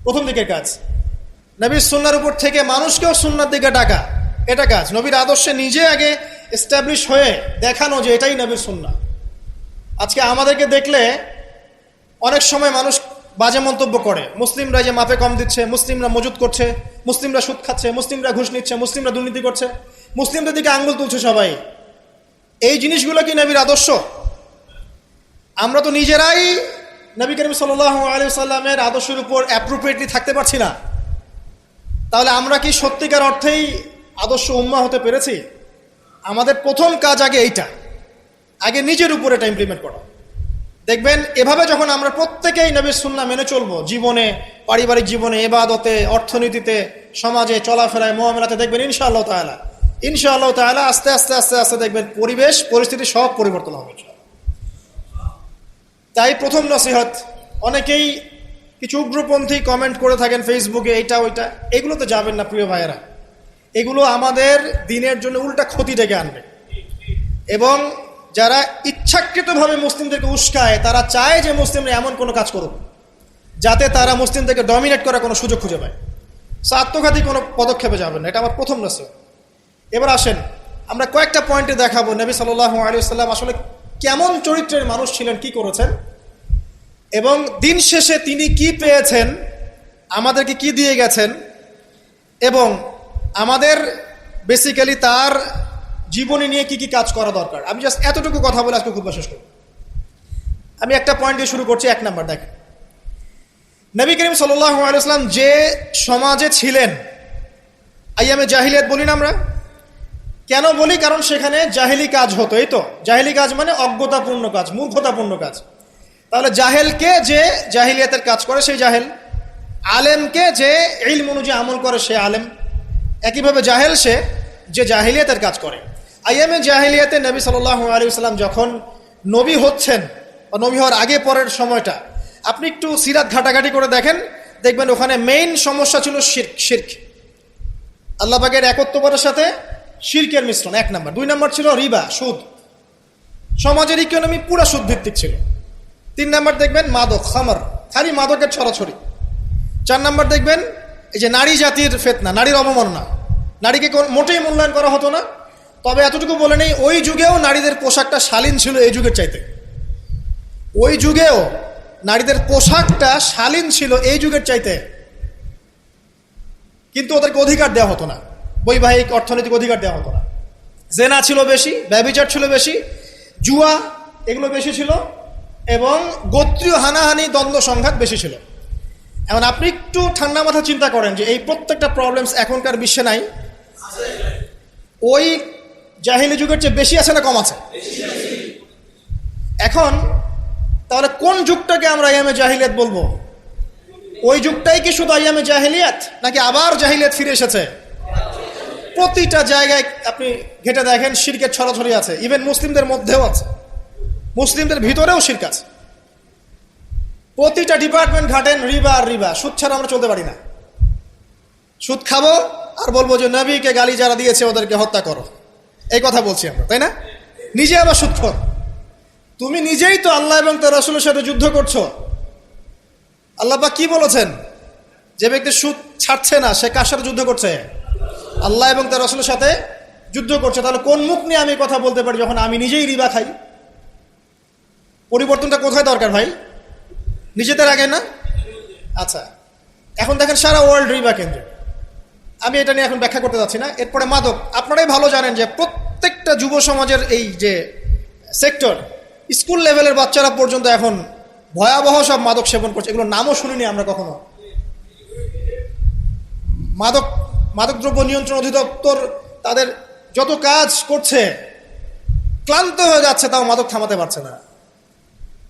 প্রথম দিকের কাজ। নবীর সুন্নাহর উপর থেকে মানুষকেও সুন্নাহর দিকে ডাকা, এটা কাজ। নবীর আদর্শে নিজে আগে এস্টাবলিশ হয়ে দেখানো যে এটাই নবীর সুন্নাহ। আজকে আমাদেরকে দেখলে অনেক সময় মানুষ বাজে মন্তব্য করে, মুসলিমরা যে মাপে কম দিচ্ছে, মুসলিমরা মজুদ করছে, মুসলিমরা সুদ খাচ্ছে, মুসলিমরা ঘুষ নিচ্ছে, মুসলিমরা দুর্নীতি করছে, মুসলিমদের দিকে আঙ্গুল তুলছে সবাই। এই জিনিসগুলো কি নবীর আদর্শ? আমরা তো নিজেরাই নবী করিম সাল্লাল্লাহু আলাইহি ওয়াসাল্লামের আদর্শের উপর অ্যাপ্রোপ্রিয়েটলি থাকতে পারছি না, তাহলে আমরা কি সত্যিকার অর্থেই আদর্শ উম্মাহ হতে পেরেছি? আমাদের প্রথম কাজ আগে এইটা, আগে নিজের উপর এটা ইমপ্লিমেন্ট করা। দেখবেন এভাবে যখন আমরা প্রত্যেকেই নবীর সুন্নাহ মেনে চলবো, জীবনে, পারিবারিক জীবনে, ইবাদতে, অর্থনীতিতে, সমাজে, চলাফেরায়, মুআমালাতে, দেখবেন ইনশাআল্লাহ তাআলা আস্তে আস্তে আস্তে আস্তে দেখবেন পরিবেশ পরিস্থিতি সব পরিবর্তন হবে। তাই প্রথম নসিহত, অনেকেই কিছু উগ্রপন্থী কমেন্ট করে থাকেন ফেসবুকে, এইটা ওইটা, এগুলোতে যাবেন না প্রিয় ভাইয়েরা। এগুলো আমাদের দিনের জন্য উল্টা ক্ষতি ডেকে আনবে। এবং যারা ইচ্ছাকৃতভাবে মুসলিমদেরকে উস্কায়, তারা চায় যে মুসলিমরা এমন কোনো কাজ করুক যাতে তারা মুসলিমদেরকে ডমিনেট করার কোনো সুযোগ খুঁজে পায়। আত্মঘাতী কোনো পদক্ষেপে যাবেন না, এটা আমার প্রথম নসিহত। এবার আসেন, আমরা কয়েকটা পয়েন্টে দেখাবো নবী সাল্লাল্লাহু আলাইহি ওয়াসাল্লাম আসলে কেমন চরিত্রের মানুষ ছিলেন, কি করেছেন, এবং দিন শেষে তিনি কি পেয়েছেন, আমাদেরকে কি দিয়ে গেছেন, এবং আমাদের বেসিক্যালি তার জীবনী নিয়ে কি কি কাজ করা দরকার। আমি জাস্ট এতটুকু কথা বলে আজকে খুতবা শেষ করব। আমি একটা পয়েন্ট দিয়ে শুরু করছি। 1 নাম্বার, দেখেন নবী করিম সাল্লাল্লাহু আলাইহি ওয়াসাল্লাম যে সমাজে ছিলেন, আইয়ামে জাহিলিয়াত বলি না আমরা, কেন বলি? কারণ সেখানে জাহেলি কাজ হতো। এই তো জাহেলি কাজ মানে অজ্ঞতাপূর্ণ কাজ, মূর্খতাপূর্ণ কাজ। তাহলে জাহেলকে যে জাহিলিয়াতের কাজ করে সেই জাহেল, আলেমকে যে ইলম অনুযায়ী আমল করে সে আলেম, একইভাবে জাহেল সে যে জাহিলিয়াতের কাজ করে। আইয়ামে জাহিলিয়াতে নবী সাল্লাল্লাহু আলাইহি ওয়াসাল্লাম যখন নবী হচ্ছেন বা নবী হওয়ার আগে পরের সময়টা আপনি একটু সিরাত ঘাটাঘাটি করে দেখেন, দেখবেন ওখানে মেইন সমস্যা ছিল শিরক, আল্লাহ পাকের একত্ববাদের সাথে শিরকের মিশ্রণ 1 নাম্বার। 2 নাম্বার ছিল রিবা, সুদ। সমাজের ইকোনমি পুরো সুদ ভিত্তিক ছিল। 3 নাম্বার দেখবেন মাদক, খামার, খালি মাদকের ছড়াছড়ি। 4 নাম্বার দেখবেন এই যে নারী জাতির ফিতনা, নারীর অবমাননা, নারীকে মোটেই মূল্যায়ন করা হতো না। তবে এতটুকু বলে নেই, ওই যুগেও নারীদের পোশাকটা শালীন ছিল এই যুগের চাইতে। ওই যুগেও নারীদের পোশাকটা শালীন ছিল এই যুগের চাইতে, কিন্তু ওদেরকে অধিকার দেওয়া হতো না, বৈবাহিক অর্থনৈতিক অধিকার দেওয়া হতো না। জেনা ছিল বেশি, ব্যভিচার ছিল বেশি, জুয়া এগুলো বেশি ছিল, এবং গোত্রীয় হানাহানি, দ্বন্দ্ব সংঘাত বেশি ছিল। এখন আপনি একটু ঠান্ডা মাথা চিন্তা করেন যে এই প্রত্যেকটা প্রবলেমস এখনকার বিশ্বে নাই? ওই জাহিলি যুগের চেয়ে বেশি আছে না কম আছে? এখন তাহলে কোন যুগটাকে আমরা আইয়ামে জাহিলিয়াত বলবো? ওই যুগটাই কি শুধু আইয়ামে জাহিলিয়াত, নাকি আবার জাহিলিয়াত ফিরে এসেছে? প্রতিটা জায়গায় আপনি ঘেটে দেখেন শিরকের ছড়াছড়ি আছে, ইভেন মুসলিমদের মধ্যেও আছে, মুসলিমদের ভিতরেও শিরক আছে। প্রতিটা ডিপার্টমেন্ট ঘাটেন রিবা আর রিবা, সুদ ছাড়া আমরা চলতে পারি না। সুদ খাবো আর বলবো যে নবীকে গালি যারা দিয়েছে ওদেরকে হত্যা করো, এই কথা বলছি আমরা, তাই না? নিজে আবার সুদখোর। তুমি নিজেই তো আল্লাহ এবং তার রাসূলের সাথে যুদ্ধ করছো। আল্লাহ পাক কি বলেছেন? যে ব্যক্তি সুদ ছাড়ছে না সে কার সাথে যুদ্ধ করছে? আল্লাহ এবং তার রাসূলের সাথে যুদ্ধ করছে। তাহলে কোন মুখ নিয়ে আমি কথা বলতে পারি যখন আমি নিজেই রিবা খাই? পরিবর্তনটা কোথায় দরকার ভাই? নিজেদের আগে না? আচ্ছা, এখন দেখেন সারা ওয়ার্ল্ড রিবা কেন্দ্র। আমি এটা নিয়ে এখন ব্যাখ্যা করতে যাচ্ছি না। এরপরে মাদক, আপনারাই ভালো জানেন যে প্রত্যেকটা যুব সমাজের এই যে সেক্টর, স্কুল লেভেলের বাচ্চারা পর্যন্ত এখন ভয়াবহ সব মাদক সেবন করছে। এগুলো নামও শুনিনি আমরা কখনো। মাদকদ্রব্য নিয়ন্ত্রণ অধিদপ্তর তাদের যত কাজ করছে, ক্লান্ত হয়ে যাচ্ছে, তাও মাদক থামাতে পারছে না।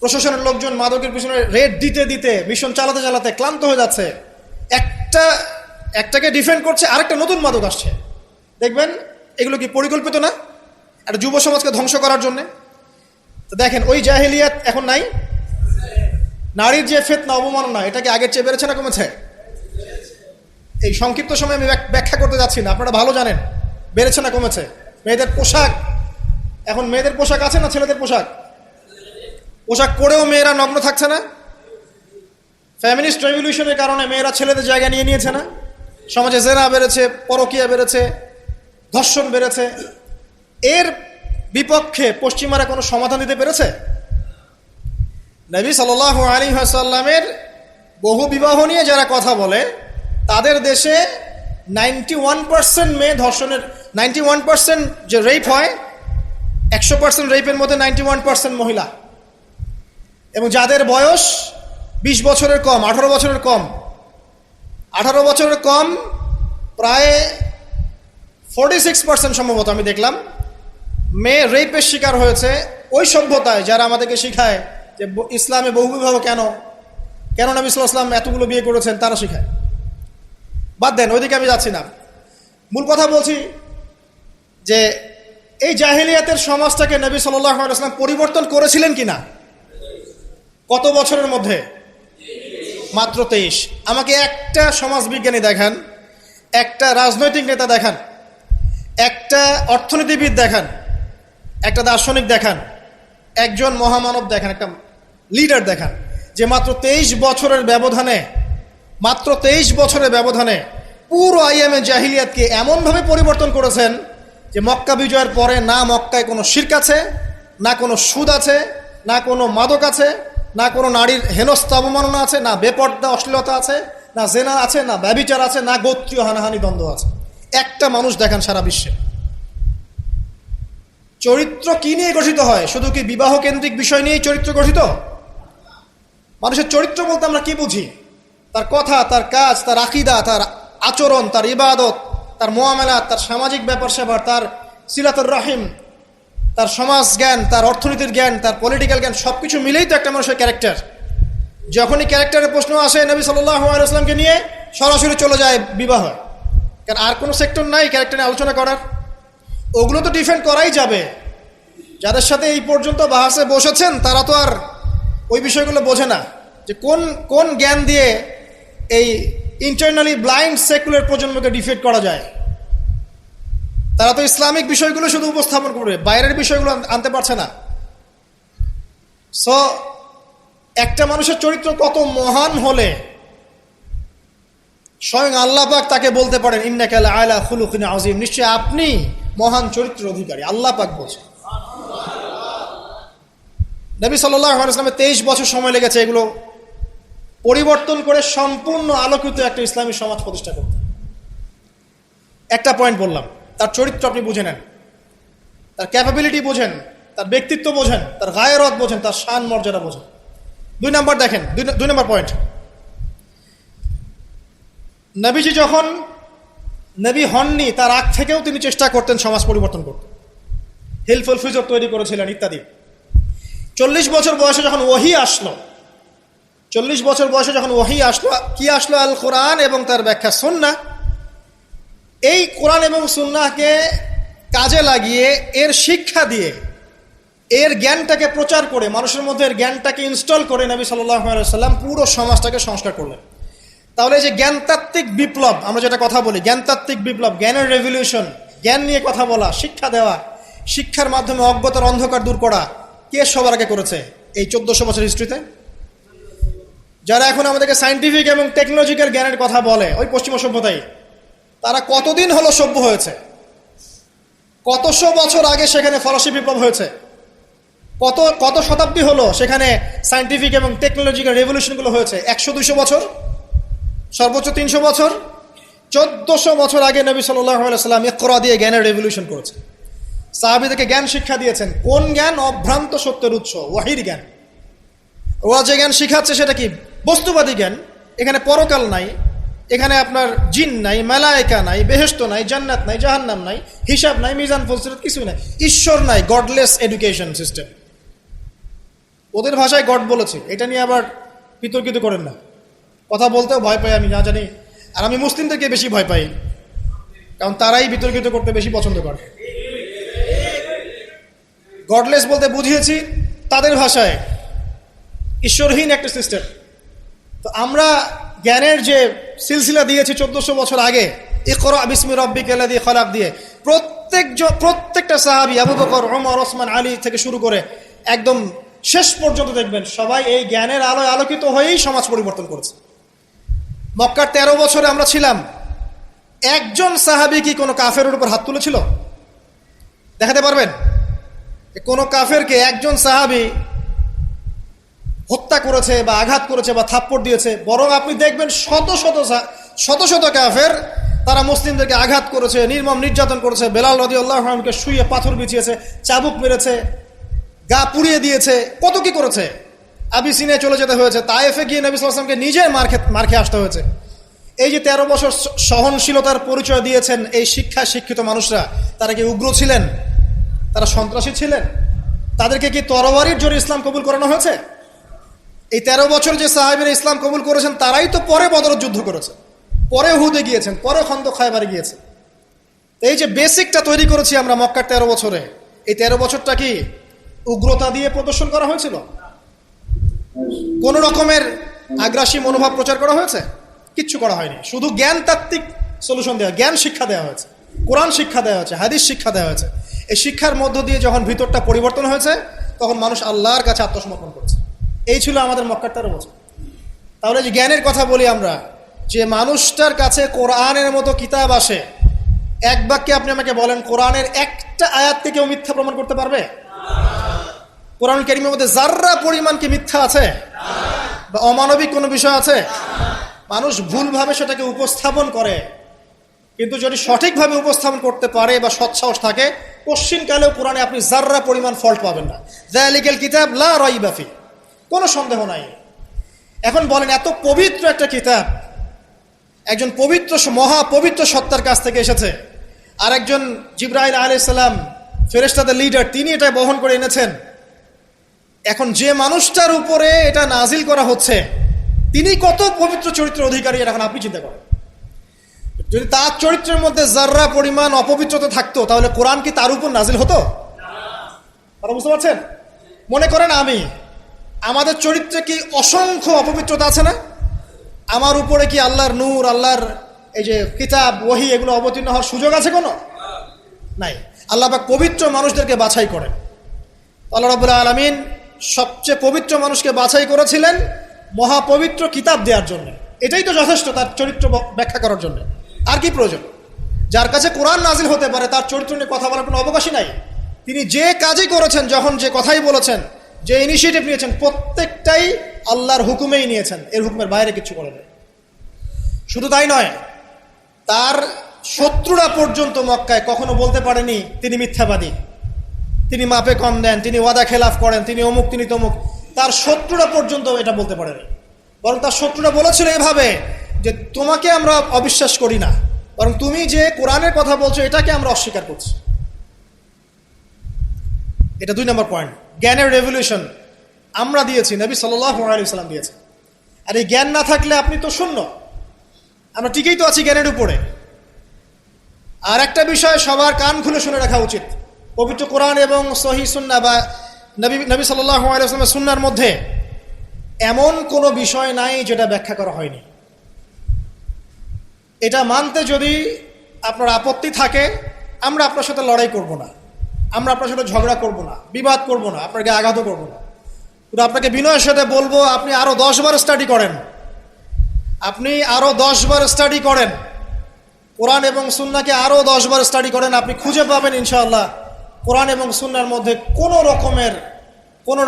প্রশাসনের লোকজন মাদকের পিছনে রেড দিতে দিতে, মিশন চালাতে চালাতে ক্লান্ত হয়ে যাচ্ছে। একটাকে ডিফেন্ড করছে, আরেকটা নতুন মাদক আসছে। দেখবেন এগুলো কি পরিকল্পিত না? একটা যুব সমাজকে ধ্বংস করার জন্য। তো দেখেন ওই জাহেলিয়াত এখন নাই। নারীর যে ফিতনা, অবমাননা, এটা কি আগের চেয়ে বেড়েছে না কমেছে? এই সংক্ষিপ্ত সময় আমি ব্যাখ্যা করতে যাচ্ছি না, আপনারা ভালো জানেন বেড়েছে না কমেছে। মেয়েদের পোশাক, এখন মেয়েদের পোশাক আছে না ছেলেদের পোশাক? পোশাক পরেও মেয়েরা নগ্ন থাকছে না? ফ্যামিনিস্ট রেভলিউশনের কারণে মেয়েরা ছেলেদের জায়গা নিয়ে নিয়েছে না? সমাজে জেনা বেড়েছে, পরকীয়া বেড়েছে, ধর্ষণ বেড়েছে। এর বিপক্ষে পশ্চিমারা কোনো সমাধান দিতে পেরেছে? নবী সাল্লাল্লাহু আলাইহি ওয়াসাল্লামের বহু বিবাহ নিয়ে যারা কথা বলে, তাদের দেশে 91% মেয়ে ধর্ষণের, 91% যে রেপ হয়, 100% রেপের মধ্যে 91% মহিলা। এবং যাদের বয়স 20 বছরের কম, 18 বছরের কম, 18 বছরের কম প্রায় 46% সম্ভবত আমি দেখলাম মেয়ে রেপের শিকার হয়েছে। ওই সভ্যতায় যারা আমাদেরকে শিখায় যে ইসলামে বহুবিবাহ কেন কেন নবী সাল্লাল্লাহু আলাইহি ওয়াসাল্লাম এতগুলো বিয়ে করেছেন, তারা শিখায়। বাদ দেন, ওইদিকে আমি যাচ্ছি না। মূল কথা বলছি যে এই জাহেলিয়াতের সমাজটাকে নবী সাল্লাল্লাহু আলাইহি ওয়াসাল্লাম পরিবর্তন করেছিলেন কিনা? কত বছরের মধ্যে? মাত্র 23। আমাকে একটা সমাজবিজ্ঞানী দেখান, একটা রাজনৈতিক নেতা দেখান, একটা অর্থনীতিবিদ দেখান, একটা দার্শনিক দেখান, একজন মহামানব দেখান, একটা লিডার দেখান, যে মাত্র 23 বছরের ব্যবধানে, মাত্র 23 বছরের ব্যবধানে পুরো আইয়ামে জাহিলিয়াতকে এমনভাবে পরিবর্তন করেছেন যে মক্কা বিজয়ের পরে না মক্কায় কোনো শিরক আছে, না কোনো সুদ আছে, না কোনো মাদক আছে, না কোনো নারীর হেনস্থা অবমাননা আছে, না বেপর্দা অশ্লীলতা আছে, না জেনা আছে, না ব্যভিচার আছে, না গোত্রীয় হানাহানি দ্বন্দ্ব আছে। একটা মানুষ দেখান সারা বিশ্বে। চরিত্র কি নিয়ে গঠিত হয়? শুধু কি বিবাহ কেন্দ্রিক বিষয় নিয়েই চরিত্র গঠিত? মানুষের চরিত্র বলতে আমরা কি বুঝি? তার কথা, তার কাজ, তার আকীদা, তার আচরণ, তার ইবাদত, তার মুআমালাত, তার সামাজিক ব্যাপার স্যাপার, তার সিলাতুর রাহিম, তার সমাজ জ্ঞান, তার অর্থনীতির জ্ঞান, তার পলিটিক্যাল জ্ঞান, সবকিছু মিলেই তো একটা মানুষের ক্যারেক্টার। যখনই ক্যারেক্টারের প্রশ্ন আসে নবী সাল্লাল্লাহু আলাইহি ওয়াসাল্লামকে নিয়ে সরাসরি চলে যায় বিবাহ। কারণ আর কোনো সেক্টর নাই ক্যারেক্টার নিয়ে আলোচনা করার। ওগুলো তো ডিফেন্ড করাই যাবে। যাদের সাথে এই পর্যন্ত বাহাসে বসেছেন তারা তো আর ওই বিষয়গুলো বোঝে না, যে কোন কোন জ্ঞান দিয়ে এই ইন্টারনালি ব্লাইন্ড সেকুলার প্রজন্মকে ডিফেট করা যায়। তারা তো ইসলামিক বিষয়গুলো শুধু উপস্থাপন করবে, বাইরের বিষয়গুলো আনতে পারছে না। সো একটা মানুষের চরিত্র কত মহান হলে স্বয়ং আল্লাহ পাক তাকে বলতে পারেন ইন্নাকা লাআলা খুলুকিন আযীম, নিশ্চয় আপনি মহান চরিত্রের অধিকারী। আল্লাহ পাক বলছেন। নবী সাল্লাল্লাহু আলাইহি ওয়াসাল্লামের 23 বছর সময় লেগেছে এগুলো পরিবর্তন করে সম্পূর্ণ আলোকিত একটা ইসলামী সমাজ প্রতিষ্ঠা করতে। একটা পয়েন্ট বললাম, তার চরিত্র আপনি বুঝে নেন, তার ক্যাপাবিলিটি বোঝেন, তার ব্যক্তিত্ব বোঝেন, তার গায়রত বোঝেন, তার শান মর্যাদা বোঝেন। 2 নম্বর দেখেন, 2 নম্বর পয়েন্ট, নবীজি যখন নবী হননি তার আগ থেকেও তিনি চেষ্টা করতেন সমাজ পরিবর্তন করতে, হেল্পফুল ফিউচার তৈরি করেছিলেন ইত্যাদি। 40 বছর বয়সে যখন ওহী আসলো, 40 বছর বয়সে যখন ওহী আসলো, কি আসলো? আল কোরআন এবং তার ব্যাখ্যা সুন্নাহ। এই কোরআন এবং সুন্নাহকে কাজে লাগিয়ে, এর শিক্ষা দিয়ে, এর জ্ঞানটাকে প্রচার করে, মানুষের মধ্যে এর জ্ঞানটাকে ইনস্টল করে নবী সাল্লাল্লাহু আলাইহি ওয়াসাল্লাম পুরো সমাজটাকে সংস্কার করলেন। তাহলে এই যে জ্ঞানতাত্ত্বিক বিপ্লব, আমরা যেটা কথা বলি জ্ঞানতাত্ত্বিক বিপ্লব, জ্ঞানের রেভলিউশন, জ্ঞান নিয়ে কথা বলা, শিক্ষা দেওয়া, শিক্ষার মাধ্যমে অজ্ঞতার অন্ধকার দূর করা, কে সবার আগে করেছে এই 1400 বছর হিস্ট্রিতে? যারা এখন আমাদেরকে সায়েন্টিফিক এবং টেকনোলজিক্যাল জ্ঞানের কথা বলে, ওই পশ্চিমা সভ্যতাই, তারা কতদিন হলো সভ্য হয়েছে? কতশো বছর আগে সেখানে ফরাসি বিপ্লব হয়েছে, কত শতাব্দী হলো সেখানে সায়েন্টিফিক এবং টেকনোলজিক্যাল রেভলিউশনগুলো হয়েছে? 100-200 বছর, সর্বোচ্চ 300 বছর। 1400 বছর আগে নবী সাল্লাল্লাহু আলাইহি ওয়াসাল্লাম ইকরা দিয়ে জ্ঞানের রেভলিউশন করেছে, সাহাবীদেরকে জ্ঞান শিক্ষা দিয়েছেন। কোন জ্ঞান? অভ্রান্ত সত্যের উৎস, ওয়াহির জ্ঞান। ওরা যে জ্ঞান শিখাচ্ছে সেটা কি? বস্তুবাদী জ্ঞান। এখানে পরকাল নাই, এখানে আপনার জিন নাই, মালায়েকা নাই, বেহেশত নাই, জান্নাত নাই, জাহান্নাম নাই, হিসাব নাই, মিজান ফজিলত কিছু নাই, ঈশ্বর নাই, গডলেস এডুকেশন সিস্টেম। ওদের ভাষায় গড বলেছে, এটা নিয়ে আবার বিতর্কিত করেন না। কথা বলতেও ভয় পাই আমি, না জানি। আর আমি মুসলিমদেরকে বেশি ভয় পাই, কারণ তারাই বিতর্কিত করতে বেশি পছন্দ করে। গডলেস বলতে বুঝিয়েছি তাদের ভাষায় ঈশ্বরহীন একটা সিস্টেম। তো আমরা জ্ঞানের যে সিলসিলা দিয়েছি 1400 বছর আগে, ইকরা বিসমি রাব্বিকাল্লাযী খলাক দিয়ে, প্রত্যেকটা সাহাবী আবু বকর, ওমর, ওসমান, আলী থেকে শুরু করে একদম শেষ পর্যন্ত দেখবেন সবাই এই জ্ঞানের আলোয় আলোকিত হয়েই সমাজ পরিবর্তন করেছে। মক্কার 13 বছরে আমরা ছিলাম, একজন সাহাবী কি কোনো কাফেরের উপর হাত তুলেছিল? দেখাতে পারবেন? কোন কাফেরকে একজন সাহাবী হত্যা করেছে বা আঘাত করেছে বা থাপ্পড় দিয়েছে? বরং আপনি দেখবেন শত শত কাফের তারা মুসলিমদেরকে আঘাত করেছে, নির্মম নির্যাতন করেছে। বেলাল রাদিয়াল্লাহু আনহুকে শুয়ে পাথর বিছিয়েছে, চাবুক মেরেছে, গা পুড়িয়ে দিয়েছে, কত কি করেছে। আবিসিনিয়ায় চলে যেতে হয়েছে, তায়েফে গিয়ে নবী সাল্লাল্লাহু আলাইহি ওয়াসাল্লামকে নিজের মার খেয়ে আসতে হয়েছে। এই যে 13 বছর সহনশীলতার পরিচয় দিয়েছেন এই শিক্ষিত মানুষরা, তারা কি উগ্র ছিলেন? তারা সন্ত্রাসী ছিলেন? তাদেরকে কি তরবারির জোরে ইসলাম কবুল করানো হয়েছে? এই 13 বছর যে সাহাবীরা ইসলাম কবুল করেছেন তারাই তো পরে বদরের যুদ্ধ করেছে, পরে উহুদে গিয়েছেন, পরে খন্দক খায়বারে গিয়েছেন। এই যে বেসিকটা তৈরি করেছি আমরা মক্কার 13 বছরে, এই 13 বছরটা কি উগ্রতা দিয়ে প্রদর্শন করা হয়েছিল? কোন রকমের আগ্রাসী মনোভাব প্রচার করা হয়েছে? কিচ্ছু করা হয়নি। শুধু জ্ঞান তাত্ত্বিক সলিউশন দেওয়া, জ্ঞান শিক্ষা দেওয়া হয়েছে, কোরআন শিক্ষা দেওয়া হয়েছে, হাদিস শিক্ষা দেওয়া হয়েছে। এই শিক্ষার মধ্য দিয়ে যখন ভিতরটা পরিবর্তন হয়েছে, তখন মানুষ আল্লাহর কাছে আত্মসমর্পণ করেছে। এই ছিল আমাদের মক্কার 13 বছর। তাহলে যে জ্ঞানের কথা বলি আমরা, যে মানুষটার কাছে কোরআনের মতো কিতাব আসে, এক বাক্যে আপনি আমাকে বলেন কোরআনের একটা আয়াতকে কেউ মিথ্যা প্রমাণ করতে পারবে? কোরআন কারীমের মধ্যে যাররা পরিমাণ কি মিথ্যা আছে বা অমানবিক কোনো বিষয় আছে? মানুষ ভুলভাবে সেটাকে উপস্থাপন করে, কিন্তু যদি সঠিকভাবে উপস্থাপন করতে পারে বা সৎসাহস থাকে, কোশ্চিনকালেও কোরআনে আপনি যাররা পরিমাণ ফল্ট পাবেন না। যালিকাল কিতাব লা রাইবা ফি, কোনো সন্দেহ নাই। এখন বলেন, এত পবিত্র একটা কিতাব একজন পবিত্র মহাপবিত্র সত্তার কাছ থেকে এসেছে, আর একজন জিবরাইল আলাইহিস সালাম ফেরেশতাদের লিডার, তিনি এটা বহন করে এনেছেন। এখন যে মানুষটার উপরে এটা নাজিল করা হচ্ছে, তিনি কত পবিত্র চরিত্রের অধিকারী, এখন আপনি চিন্তা করেন। যদি তার চরিত্রের মধ্যে যাররা পরিমাণ অপবিত্রতা থাকতো, তাহলে কোরআন কি তার উপর নাজিল হতো? আপনারা বুঝতে পারছেন? মনে করেন আমাদের চরিত্রে কি অসংখ্য অপবিত্রতা আছে না? আমার উপরে কি আল্লাহর নূর, আল্লাহর এই যে কিতাব, ওহী, এগুলো অবতীর্ণ হওয়ার সুযোগ আছে কোনো? নাই। আল্লাহ পাক পবিত্র মানুষদেরকে বাছাই করেন। আল্লাহ রাব্বুল আলামিন সবচেয়ে পবিত্র মানুষকে বাছাই করেছিলেন মহাপবিত্র কিতাব দেওয়ার জন্য। এটাই তো যথেষ্ট তার চরিত্র ব্যাখ্যা করার জন্য। আর কি প্রয়োজন? যার কাছে কোরআন নাজিল হতে পারে, তার চরিত্র নিয়ে কথা বলার কোনো অবকাশই নাই। তিনি যে কাজই করেছেন, যখন যে কথাই বলেছেন, যে ইনিশিয়েটিভ নিয়েছেন, প্রত্যেকটাই আল্লাহর হুকুমেই নিয়েছেন, এর হুকুমের বাইরে কিছু করে নেই। শুধু তাই নয়, তার শত্রুরা পর্যন্ত মক্কায় কখনো বলতে পারেনি তিনি মিথ্যাবাদী, তিনি মাপে কম দেন, তিনি ওয়াদা খেলাফ করেন, তিনি অমুক, তিনি তমুক। তার শত্রুরা পর্যন্ত এটা বলতে পারেনি। বরং তার শত্রুরা বলেছিল এভাবে যে তোমাকে আমরা অবিশ্বাস করি না, বরং তুমি যে কোরআনের কথা বলছো এটাকে আমরা অস্বীকার করছি। এটা 2 নম্বর পয়েন্ট। জ্ঞানের রেভলিউশন আমরা দিয়েছি, নবী সাল্লাল্লাহু আলাইহি ওয়াসাল্লাম দিয়েছে। আর এই জ্ঞান না থাকলে আপনি তো শূন্য। আমরা ঠিকই তো আছি জ্ঞানের উপরে। আর একটা বিষয় সবার কান খুলে শুনে রাখা উচিত, পবিত্র কোরআন এবং সহিহ সুন্নাহ বা নবী সাল্লাল্লাহু আলাইহি ওয়াসাল্লামের সুন্নাহর মধ্যে এমন কোনো বিষয় নাই যেটা ব্যাখ্যা করা হয়নি। এটা মানতে যদি আপনার আপত্তি থাকে, আমরা আপনার সাথে লড়াই করব না, আমরা আপনার সাথে ঝগড়া করব না, বিবাদ করব না, আপনাকে আঘাতও করব না। কিন্তু আপনাকে বিনয়ের সাথে বলবো, আপনি আরো 10 বার স্টাডি করেন, আপনি আরো 10 বার স্টাডি করেন, কোরআন এবং সুন্নাহকে আরো 10 বার স্টাডি করেন। আপনি খুঁজে পাবেন ইনশাআল্লাহ কোরআন এবং সুন্নাহর মধ্যে কোনো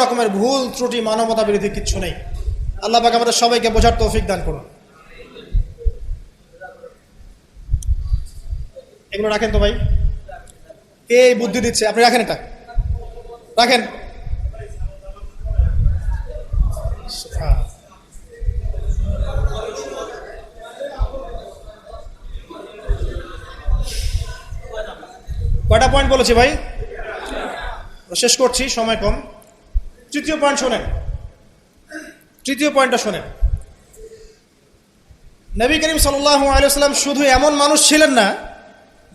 রকমের ভুল ত্রুটি, মানবতা বিরোধী কিচ্ছু নেই। আল্লাহ পাক আমাদের সবাইকে বোঝার তৌফিক দান করুন। এগুলো রাখেন তো ভাই, কে এই বুদ্ধি দিচ্ছে? আপনি রাখেন, এটা রাখেন। কয়টা পয়েন্ট বলেছি ভাই? শেষ করছি, সময় কম। তৃতীয় পয়েন্ট শোনেন, তৃতীয় পয়েন্টটা শোনেন। নবী করিম সাল্লাল্লাহু আলাইহি ওয়াসাল্লাম শুধু এমন মানুষ ছিলেন না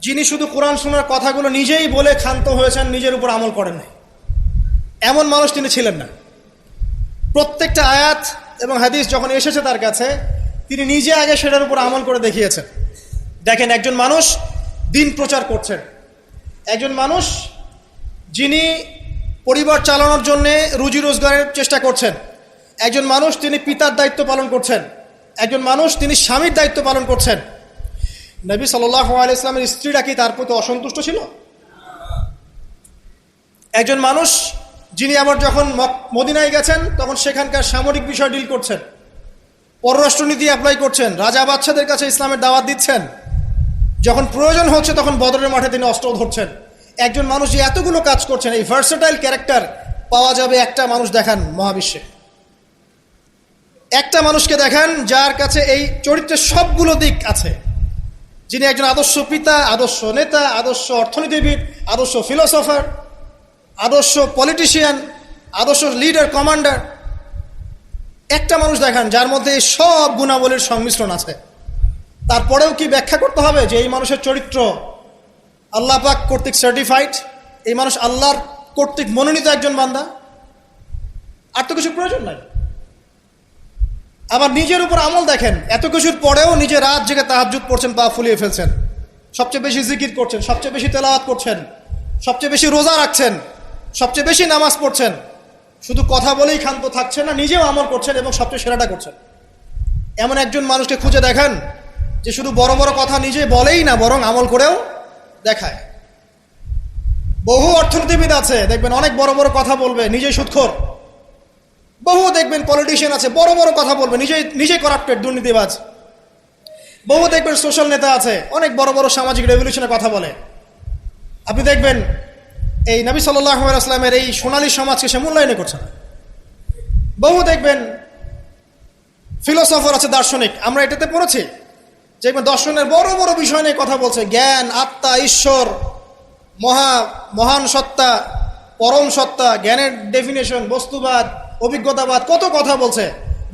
যিনি শুধু কোরআন শোনার কথাগুলো নিজেই বলে ক্ষান্ত হয়েছেন, নিজের উপর আমল করেন নাই। এমন মানুষ তিনি ছিলেন না। প্রত্যেকটা আয়াত এবং হাদিস যখন এসেছে তার কাছে, তিনি নিজে আগে সেটার উপর আমল করে দেখিয়েছেন। দেখেন, একজন মানুষ দিন প্রচার করছেন, একজন মানুষ যিনি পরিবার চালানোর জন্য রুজি রোজগারের চেষ্টা করছেন, একজন মানুষ তিনি পিতার দায়িত্ব পালন করছেন, একজন মানুষ তিনি স্বামীর দায়িত্ব পালন করছেন। নবী সাল্লাল্লাহু আলাইহি ওয়াসাল্লামের স্ত্রীরা কি তার প্রতি অসন্তুষ্ট ছিল? একজন মানুষ যিনি আবার যখন মদিনায় গেছেন তখন সেখানকার সামরিক বিষয় ডিল করছেন, পররাষ্ট্রনীতি অ্যাপ্লাই করছেন, রাজা বাদশাদের কাছে ইসলামের দাওয়াত দিচ্ছেন, যখন প্রয়োজন হচ্ছে তখন বদরের মাঠে তিনি অস্ত্র ধরছেন। একজন মানুষ যে এতগুলো কাজ করছেন, এই ভার্সেটাইল ক্যারেক্টার পাওয়া যাবে একটা মানুষ দেখান মহাবিশ্বে। একটা মানুষকে দেখান যার কাছে এই চরিত্রের সবগুলো দিক আছে, যিনি একজন আদর্শ পিতা, আদর্শ নেতা, আদর্শ অর্থনীতিবিদ, আদর্শ ফিলোসফার, আদর্শ পলিটিশিয়ান, আদর্শ লিডার, কমান্ডার। একটা মানুষ দেখান যার মধ্যে এই সব গুণাবলীর সংমিশ্রণ আছে। তারপরেও কি ব্যাখ্যা করতে হবে যে এই মানুষের চরিত্র আল্লাহ পাক কর্তৃক সার্টিফাইড, এই মানুষ আল্লাহর কর্তৃক মনোনীত একজন বান্দা? আর তো কিছু প্রয়োজন নাই। আবার নিজের উপর আমল দেখেন, এত কিছুর পরেও নিজে রাত জেগে তাহাজ্জুদ পড়ছেন, পা ফুলিয়ে ফেলছেন, সবচেয়ে বেশি জিকির করছেন, সবচেয়ে বেশি তেলাওয়াত করছেন, সবচেয়ে বেশি রোজা রাখছেন, সবচেয়ে বেশি নামাজ পড়ছেন। শুধু কথা বলেই ক্ষান্ত থাকছেন না, নিজেও আমল করছেন এবং সবচেয়ে সেরাটা করছেন। এমন একজন মানুষকে খুঁজে দেখান যে শুধু বড় বড় কথা নিজে বলেই না, বরং আমল করেও দেখায়। বহু অর্থনীতিবিদ আছে দেখবেন অনেক বড় বড় কথা বলবে, নিজেই সুদখোর। বহু দেখবেন পলিটিশিয়ান আছে বড় বড় কথা বলবে, নিজেই করাপ্টেড, দুর্নীতিবাজ। বহু দেখবেন সোশ্যাল নেতা আছে অনেক বড় বড় সামাজিক রেভলিউশনের কথা বলে। আপনি দেখবেন এই নবী সাল্লাল্লাহু আলাইহি ওয়াসাল্লামের এই সোনালী সমাজকে সে মূল্যায়ন করছে না। বহু দেখবেন ফিলোসফার আছে, দার্শনিক, আমরা এটাতে পড়েছি যে দর্শনের বড় বড় বিষয় নিয়ে কথা বলছে, জ্ঞান, আত্মা, ঈশ্বর, মহান সত্তা, পরম সত্তা, জ্ঞানের ডেফিনেশন, বস্তুবাদ, অভিজ্ঞতাবাদ, কত কথা বলছে।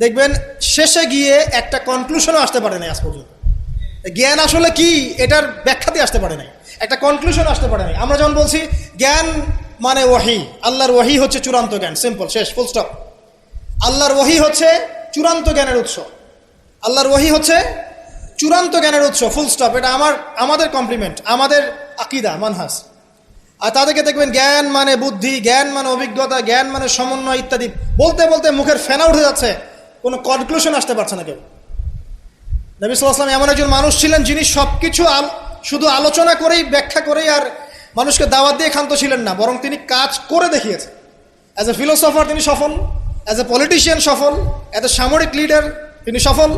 দেখবেন শেষে গিয়ে একটা কনক্লুশনে আসতে পারে নাই আজ পর্যন্ত। জ্ঞান আসলে কি এটার ব্যাখ্যাতে আসতে পারে নাই, একটা কনক্লুশন আসতে পারে নাই। আমরা যেমন বলছি জ্ঞান মানে ওয়াহি, আল্লাহর ওয়াহি হচ্ছে চূড়ান্ত জ্ঞান, সিম্পল, শেষ, ফুল স্টপ। আল্লাহর ওয়াহি হচ্ছে চূড়ান্ত জ্ঞানের উৎস, আল্লাহর ওয়াহি হচ্ছে চূড়ান্ত জ্ঞানের উৎস, ফুল স্টপ। এটা আমাদের কমপ্লিমেন্ট, আমাদের আকীদা, মানহাজ। আর তাদেরকে দেখবেন জ্ঞান মানে বুদ্ধি, জ্ঞান মানে অভিজ্ঞতা, জ্ঞান মানে সমন্বয় ইত্যাদি বলতে বলতে মুখের ফেনা উঠে যাচ্ছে, কোনো কনক্লুশন আসতে পারছে না কেউ। নবী সাল্লাল্লাহু আলাইহি ওয়াসাল্লাম এমন একজন মানুষ ছিলেন যিনি সবকিছু শুধু আলোচনা করেই, ব্যাখ্যা করেই আর মানুষকে দাওয়াত দিয়ে ক্ষান্ত ছিলেন না, বরং তিনি কাজ করে দেখিয়েছেন। অ্যাজ এ ফিলোসফার তিনি সফল, অ্যাজ এ পলিটিশিয়ান সফল, অ্যাজ এ সামরিক লিডার তিনি সফল,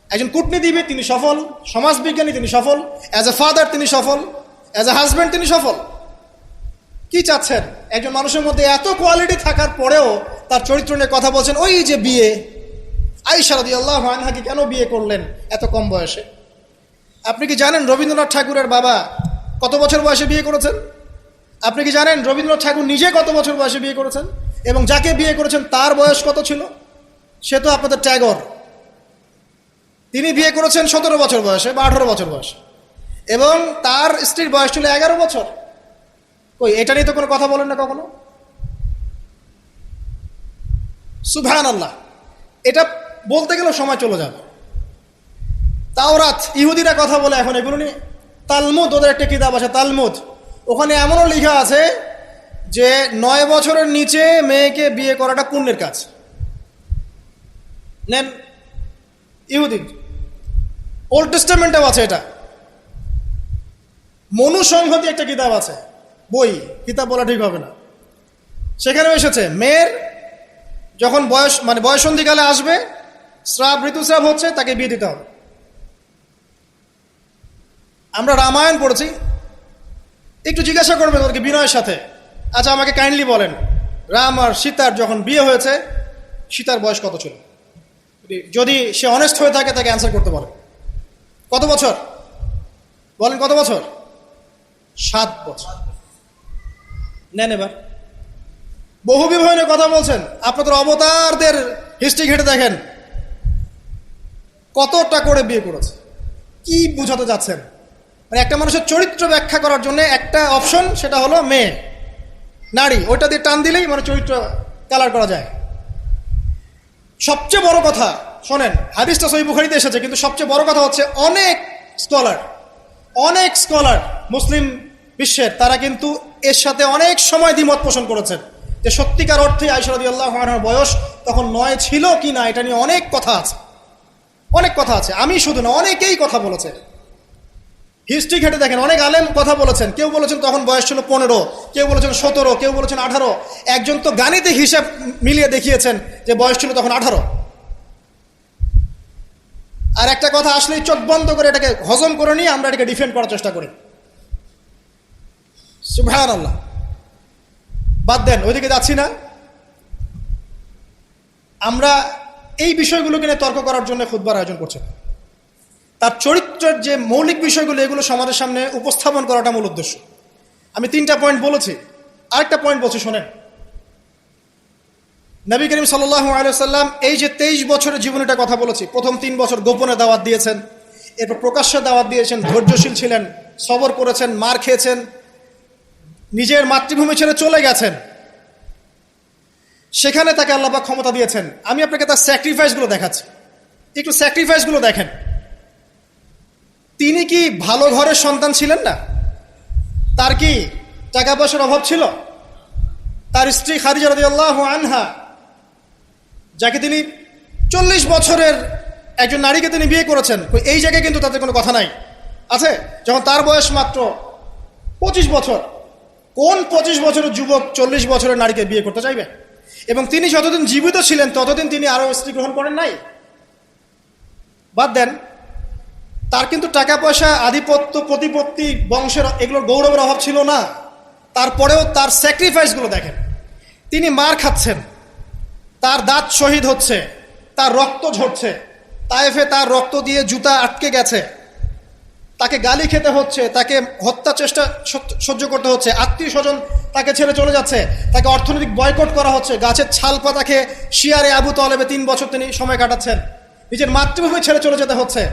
একজন কূটনীতিবিদ তিনি সফল, সমাজবিজ্ঞানী তিনি সফল, অ্যাজ এ ফাদার তিনি সফল, অ্যাজ এ হাজব্যান্ড তিনি সফল। কি চাচ্ছেন? একজন মানুষের মধ্যে এত কোয়ালিটি থাকার পরেও তার চরিত্র নিয়ে কথা বলছেন। ওই যে বিয়ে, আয়েশা রাদিয়াল্লাহু আনহাকে কেন বিয়ে করলেন এত কম বয়সে? আপনি কি জানেন রবীন্দ্রনাথ ঠাকুরের বাবা কত বছর বয়সে বিয়ে করেছেন? আপনি কি জানেন রবীন্দ্রনাথ ঠাকুর নিজে কত বছর বয়সে বিয়ে করেছেন? এবং যাকে বিয়ে করেছেন তার বয়স কত ছিল? সে তো আপনাদের ট্যাগর। তিনি বিয়ে করেছেন 17 বছর বয়সে বা 18 বছর বয়সে, এবং তার স্ত্রীর বয়স ছিল 11 বছর। কই, এটা নিয়ে তো কোনো কথা বলেন না কখনো। সুবহানাল্লাহ, এটা বলতে গেলেও সময় চলে যাবে। তাওরাত, ইহুদিরা কথা বলে এখন এগুলো নিয়ে। তালমুদ, ওদের একটা কিতাব আছে তালমুদ, ওখানে এমনও লেখা আছে যে 9 বছরের নিচে মেয়েকে বিয়ে করাটা পুণ্যের কাজ। নেন, ইহুদি ওল্ড টেস্টামেন্টেও আছে এটা। মনুসংহতি একটা কিতাব আছে, বই, কিতাব বলা ঠিক হবে না, সেখানেও এসেছে মেয়ের যখন বয়স মানে বয়সন্ধিকালে আসবে, স্রাব ঋতুস্রাব হচ্ছে, তাকে বিয়ে দিতে হবে। আমরা রামায়ণ পড়েছি, একটু জিজ্ঞাসা করবেন ওদেরকে বিনয়ের সাথে, আচ্ছা আমাকে কাইন্ডলি বলেন, রাম আর সীতার যখন বিয়ে হয়েছে সীতার বয়স কত ছিল? যদি সে অনেস্ট হয়ে থাকে তাকে অ্যান্সার করতে বলে। কত বছর বলেন? কত বছর? 7 বছর। নেন এবার বহু বিবাহ নিয়ে কথা বলছেন, আপনাদের অবতারদের হিস্ট্রি ঘেটে দেখেন কতটা করে বিয়ে করেছে। কি বুঝাতে যাচ্ছেন? মানে একটা মানুষের চরিত্র ব্যাখ্যা করার জন্য একটা অপশন, সেটা হলো মেয়ে, নারী, ওইটা দিয়ে টান দিলেই মানে চরিত্র কালার করা যায়। সবচেয়ে বড় কথা শোনেন, হাদিসটা সহিহ বুখারীতে এসেছে, কিন্তু সবচেয়ে বড় কথা হচ্ছে অনেক স্কলার মুসলিম বিশ্বের, তারা কিন্তু এর সাথে অনেক সময় দ্বিমত পোষণ করেছেন যে সত্যিকার অর্থে আয়েশা রাদিয়াল্লাহু আনহার বয়স তখন 9 ছিল কি না, এটা নিয়ে অনেক কথা আছে। আমি শুধু না, অনেকেই কথা বলেছে। হিস্ট্রি ঘেটে দেখেন, অনেক আলেম কথা বলেছেন। কেউ বলেছেন তখন বয়স ছিল 15, কেউ বলেছেন 17, কেউ বলেছেন 18। একজন তো গাণিতে হিসাব মিলিয়ে দেখিয়েছেন যে বয়স ছিল তখন 18। আর একটা কথা আসলেই চোখ বন্ধ করে এটাকে হজম করে নিয়ে আমরা এটাকে ডিফেন্ড করার চেষ্টা করি। সুবহানাল্লাহ। বাদ দেন, ওইদিকে যাচ্ছি না। আমরা এই বিষয়গুলোকে নিয়ে তর্ক করার জন্য খুতবার আয়োজন করছি। তার চরিত্রের যে মৌলিক বিষয়গুলো, এগুলো সমাজের সামনে উপস্থাপন করাটা মূল উদ্দেশ্য। আমি 3টা পয়েন্ট বলেছি, আরেকটা পয়েন্ট বলছি শোনেন। নবী করিম সাল্লাল্লাহু আলাইহি ওয়াসাল্লাম এই যে 23 বছরের জীবনীটা কথা বলেছি, প্রথম 3 বছর গোপনে দাওয়াত দিয়েছেন, এরপর প্রকাশ্যে দাওয়াত দিয়েছেন, ধৈর্যশীল ছিলেন, সবর করেছেন, মার খেয়েছেন, নিজের মাতৃভূমি ছেড়ে চলে গেছেন, সেখানে তাকে আল্লাহ পাক ক্ষমতা দিয়েছেন। আমি আপনাকে তার স্যাক্রিফাইসগুলো দেখাচ্ছি, একটু স্যাক্রিফাইসগুলো দেখেন। তিনি কি ভালো ঘরের সন্তান ছিলেন না? তার কি টাকা পয়সার অভাব ছিল? তার স্ত্রী খাদিজা রাদিয়াল্লাহু আনহা, যাকে তিনি 40 বছরের একজন নারীকে তিনি বিয়ে করেছেন, এই জায়গায় কিন্তু তাদের কোনো কথা নাই, আছে? যখন তার বয়স মাত্র 25 বছর, কোন 25 বছরের যুবক 40 বছরের নারীকে বিয়ে করতে চাইবে? এবং তিনি যতদিন জীবিত ছিলেন ততদিন তিনি আরো স্ত্রী গ্রহণ করেন নাই। বাদ দেন, তার কিন্তু টাকা পয়সা, আধিপত্য, প্রতিপত্তি, বংশের এগুলোর গৌরবের অভাব ছিল না। তারপরেও তার স্যাক্রিফাইসগুলো দেখেন। তিনি মার খাচ্ছেন, তার দাঁত শহীদ হচ্ছে, তার রক্ত ঝরছে, তায়েফে তার রক্ত দিয়ে জুতা আটকে গেছে, তাকে গালি খেতে হচ্ছে, তাকে হত্যা চেষ্টা সহ্য করতে হচ্ছে, আত্মীয় স্বজন তাকে ছেড়ে চলে যাচ্ছে, তাকে অর্থনৈতিক বয়কট করা হচ্ছে, গাছের ছাল পাতাকে শিয়ারে আবু তালেবে 3 বছর তিনি সময় কাটাচ্ছেন, নিজের মাতৃভূমি ছেড়ে চলে যেতে হচ্ছে,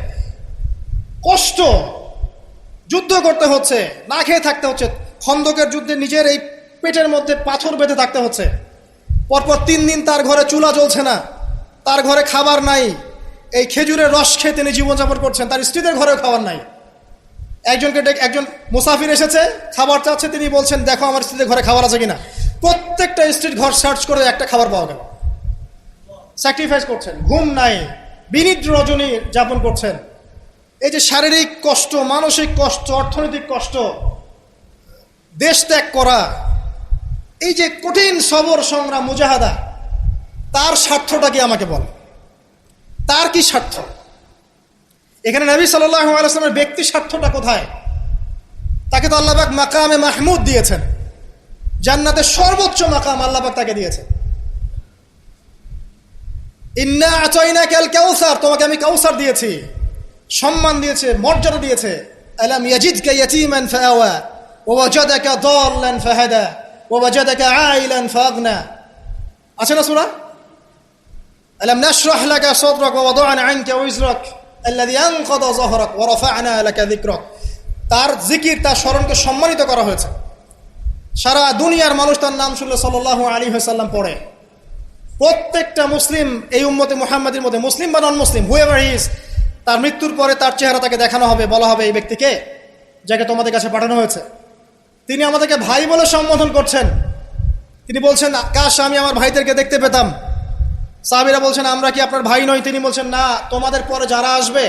কষ্ট, যুদ্ধ করতে হচ্ছে, না খেয়ে থাকতে হচ্ছে, খন্দকের যুদ্ধে নিজের এই পেটের মধ্যে পাথর বেঁধে থাকতে হচ্ছে, পরপর 3 দিন তার ঘরে চুলা জ্বলছে না, তার ঘরে খাবার নাই, এই খেজুরের রস খেয়ে তিনি জীবনযাপন করছেন, তার স্ত্রীদের ঘরেও খাবার নাই। একজন মুসাফির এসেছে, খাবার চাচ্ছে, তিনি বলছেন দেখো আমার স্ত্রীদের ঘরে খাবার আছে কিনা। প্রত্যেকটা স্ত্রীর ঘর সার্চ করে একটা খাবার পাওয়া গেল। স্যাক্রিফাইস করছেন, ঘুম নাই, বিনিদ্র রজনী যাপন করছেন। এই যে শারীরিক কষ্ট, মানসিক কষ্ট, অর্থনৈতিক কষ্ট, দেশ ত্যাগ করা, এই যে কঠিন সবর, সংগ্রাম, মুজাহাদা, তার স্বার্থটা কি আমাকে বল? তার কি স্বার্থ? এখানে নবী সাল্লাল্লাহু আলাইহি ওয়াসাল্লামের ব্যক্তি স্বার্থটা কোথায়? তাকে তো আল্লাহ পাক মাকামে মাহমুদ দিয়েছেন, জান্নাতের সর্বোচ্চ মাকাম আল্লাহ পাক তাকে দিয়েছেন। ইন্না আতাইনাকাল কাউসার, তোমাকে আমি কাউসার দিয়েছি, সম্মান দিয়েছে, মর্যাদা দিয়েছে। আলাম ইয়াজিদকা ইয়াতীমান ফাআওয়া ওয়া ওয়াজাদাকা দাল্লান ফাহাদা ওয়া ওয়াজাদাকা আইলান ফাগনা। আছে না সূরা? আলাম নাশরাহ লাকা সাদরাক ওয়া ওয়াদা'না আনকা ওয়িজরাক আল্লাযী আনকাযা যাহরাক ওয়া রাফা'না লাকা যিকরাক। তার জিকির, তার স্মরণকে সম্মানিত করা হয়েছে। সারা দুনিয়ার মানুষ তার নাম শুনলে সাল্লাল্লাহু আলাইহি ওয়াসাল্লাম পড়ে। প্রত্যেকটা মুসলিম এই উম্মতে মুহাম্মাদের মধ্যে, মুসলিম বা নন মুসলিম, হুয়েভার হি ইজ, তার মৃত্যুর পরে তার চেহারা তাকে দেখানো হবে, বলা হবে এই ব্যক্তিকে যাকে তোমাদের কাছে পাঠানো হয়েছে। তিনি আমাদেরকে ভাই বলে সম্বোধন করছেন। তিনি বলছেন, কাশ আমি আমার ভাইদেরকে দেখতে পেতাম। সাহাবীরা বলছেন, আমরা কি আপনার ভাই নই? তিনি বলছেন, না, তোমাদের পরে যারা আসবে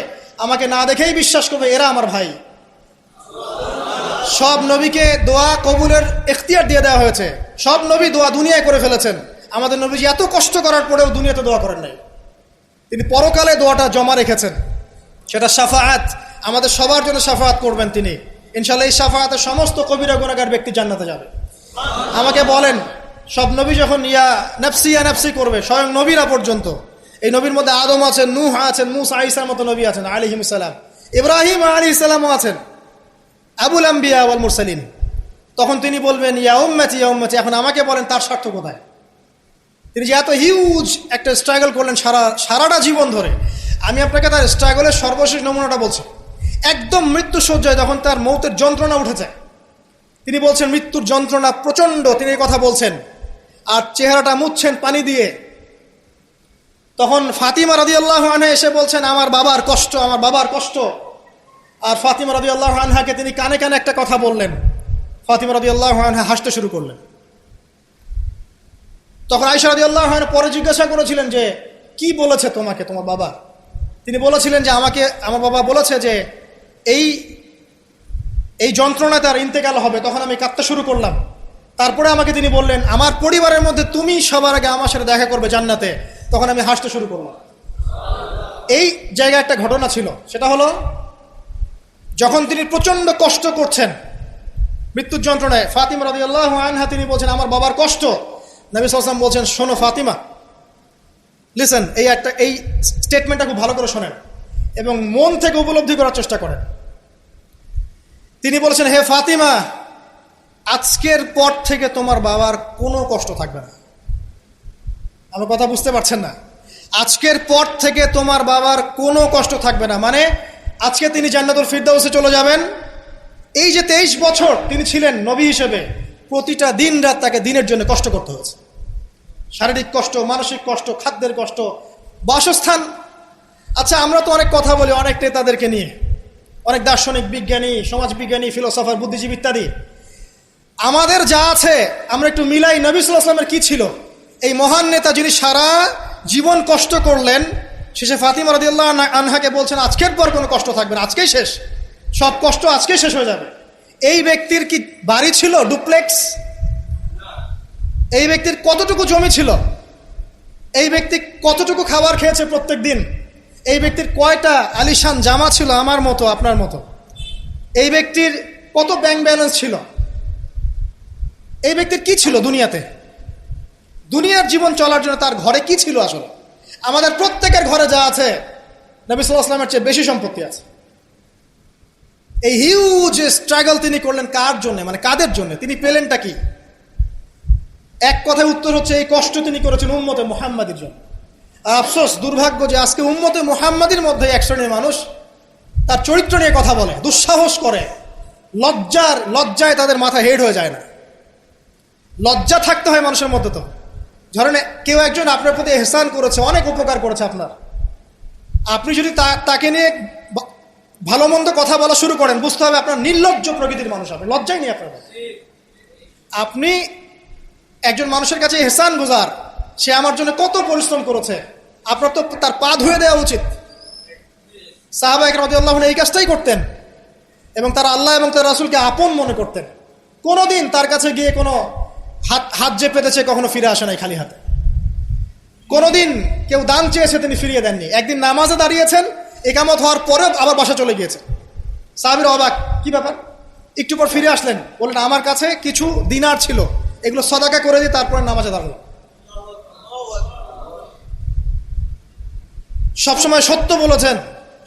আমাকে না দেখেই বিশ্বাস করবে এরা আমার ভাই। সব নবীকে দোয়া কবুলের এখতিয়ার দিয়ে দেওয়া হয়েছে। সব নবী দোয়া দুনিয়ায় করে ফেলেছেন। আমাদের নবীজি এত কষ্ট করার পরেও দুনিয়াতে দোয়া করেন নাই। তিনি পরকালে দোয়াটা জমা রেখেছেন, সেটা শাফাআত, আমাদের সবার জন্য শাফাআত করবেন তিনি ইনশাআল্লাহ। এই শাফাআতে সমস্ত কবিরা গুনাহগার ব্যক্তি জান্নাতে যাবে। আমাকে বলেন, সব নবী যখন ইয়া নাফসি করবে, স্বয়ং নবীরা পর্যন্ত, এই নবীর মধ্যে আদম আছেন, নূহ আছেন, মুসা ঈসার মতো নবী আছেন আলাইহিস সালাম, ইব্রাহিম আলাইহিস সালামও আছেন, আবুল আম্বিয়া ওয়াল মুরসালিন, তখন তিনি বলবেন ইয়া উম্মতি ইয়া উম্মতি। এখন আমাকে বলেন তার স্বার্থ কোথায়? তিনি যে এত হিউজ একটা স্ট্রাগল করলেন সারাটা জীবন ধরে। আমি আপনাকে তার স্ট্রাগলের সর্বশেষ নমুনাটা বলছি। একদম মৃত্যু শয্যায় যখন তার মৌতের যন্ত্রণা উঠে যায়, তিনি বলছেন মৃত্যুর যন্ত্রণা প্রচন্ড, তিনি এই কথা বলছেন আর চেহারাটা মুছছেন পানি দিয়ে। তখন ফাতিমা রাদিয়াল্লাহু আনহা এসে বলছেন, আমার বাবার কষ্ট, আমার বাবার কষ্ট। আর ফাতিমা রাদিয়াল্লাহু আনহাকে তিনি কানে কানে একটা কথা বললেন। ফাতিমা রাদিয়াল্লাহু আনহা হাসতে শুরু করলেন। তখন আয়েশা রাদিয়াল্লাহু আনহা পরে জিজ্ঞাসা করেছিলেন যে কি বলেছে তোমাকে তোমার বাবা? তিনি বলেছিলেন যে আমাকে আমার বাবা বলেছে যে এই যন্ত্রণা তার ইন্তেকাল হবে। তখন আমি কাঁদতে শুরু করলাম। তারপরে আমাকে তিনি বললেন, আমার পরিবারের মধ্যে তুমি সবার আগে আমার সাথে দেখা করবে জান্নাতে। তখন আমি হাসতে শুরু করলাম। এই জায়গায় একটা ঘটনা ছিল, সেটা হলো যখন তিনি প্রচন্ড কষ্ট করছেন মৃত্যুর যন্ত্রণায়, ফাতিমা রাদিয়াল্লাহু আনহা তিনি বলছেন আমার বাবার কষ্ট। নবী সাল্লাল্লাহু আলাইহি ওয়াসাল্লাম বলছেন, শোনো ফাতিমা, লিসেন, এই স্টেটমেন্টটা খুব ভালো করে শোনেন এবং মন থেকে উপলব্ধি করার চেষ্টা করেন। তিনি বলেছেন, হে ফাতিমা, আজকের পর থেকে তোমার বাবার কোনো কষ্ট থাকবে না। আমার কথা বুঝতে পারছেন না? আজকের পর থেকে তোমার বাবার কোনো কষ্ট থাকবে না, মানে আজকে তিনি জান্নাতুল ফিরদাউসে চলে যাবেন। এই যে 23 বছর তিনি ছিলেন নবী হিসেবে, প্রতিটা দিন রাত তাকে দিনের জন্য কষ্ট করতে হয়েছে। শারীরিক কষ্ট, মানসিক কষ্ট, খাদ্যের কষ্ট, বাসস্থান। আচ্ছা, আমরা তো অনেক কথা বলি অনেক নেতাদেরকে নিয়ে, অনেক দার্শনিক, বিজ্ঞানী, সমাজবিজ্ঞানী, ফিলোসফার, বুদ্ধিজীবী ইত্যাদি। আমাদের যা আছে আমরা একটু মিলাই। নবী সাল্লাল্লাহু আলাইহি ওয়াসাল্লামের কি ছিল? এই মহান নেতা যিনি সারা জীবন কষ্ট করলেন, শেষে ফাতিমা রাদিয়াল্লাহু আনহাকে বলছেন আজকের পর কোনো কষ্ট থাকবে না, আজকেই শেষ, সব কষ্ট আজকেই শেষ হয়ে যাবে। এই ব্যক্তির কি বাড়ি ছিল ডুপ্লেক্স? এই ব্যক্তির কতটুকু জমি ছিল? এই ব্যক্তি কতটুকু খাবার খেয়েছে প্রত্যেক দিন? এই ব্যক্তির কয়টা আলিশান জামা ছিল আমার মতো আপনার মতো? এই ব্যক্তির কত ব্যাংক ব্যালেন্স ছিল? এই ব্যক্তির কি ছিল দুনিয়াতে? দুনিয়ার জীবন চলার জন্য তার ঘরে কি ছিল? আসলে আমাদের প্রত্যেকের ঘরে যা আছে, নবী সাল্লাল্লাহু আলাইহি ওয়াসাল্লামের চেয়ে বেশি সম্পত্তি আছে। এই হিউজ স্ট্রাগল তিনি করলেন কার জন্য, মানে কাদের জন্য? তিনি পেলেনটা কি? এক কথায় উত্তর হচ্ছে, এই কষ্ট তিনি করেছেন উম্মতে মুহাম্মাদির জন্য। আফসোস, দুর্ভাগ্য যে আজকে উম্মতে মুহাম্মাদির মধ্যে এক শ্রেণীর মানুষ তার চরিত্র নিয়ে কথা বলে, দুঃসাহস করে, লজ্জায় তাদের মাথা হেড হয়ে যায় না। লজ্জা থাকতে হয় মানুষের মধ্যে। তো ধরেন কেউ একজন আপনার প্রতি ইহসান করেছে, অনেক উপকার করেছে আপনার, আপনি যদি তাকে নিয়ে ভালো মন্দ কথা বলা শুরু করেন, বুঝতে হবে আপনার নির্লজ্জ প্রকৃতির মানুষ, আপনি লজ্জাই নেই আপনার। আপনি একজন মানুষের কাছে ইহসান গুজার, সে আমার জন্য কত পরিশ্রম করেছে, আপনার তো তার পা ধুয়ে দেওয়া উচিত। সাহাবা একরাম রাদিয়াল্লাহু আনহুম এই কাজটাই করতেন এবং তারা আল্লাহ এবং তার রাসূলকে আপন মনে করতেন। কোনোদিন তার কাছে গিয়ে কোনো হাত যে পেতেছে কখনো ফিরে আসে নাই খালি হাতে। কোনোদিন কেউ দান চেয়েছে তিনি ফিরিয়ে দেননি। একদিন নামাজে দাঁড়িয়েছেন, ইকামত হওয়ার পরে আবার বাসা চলে গিয়েছে। সাহাবীরা অবাক, কি ব্যাপার? একটু পর ফিরে আসলেন, বললেন আমার কাছে কিছু দিনার ছিল, এগুলো সাদাকা করে দিয়ে তারপরে নামাজে দাঁড়ালো। সবসময় সত্য বলেছেন,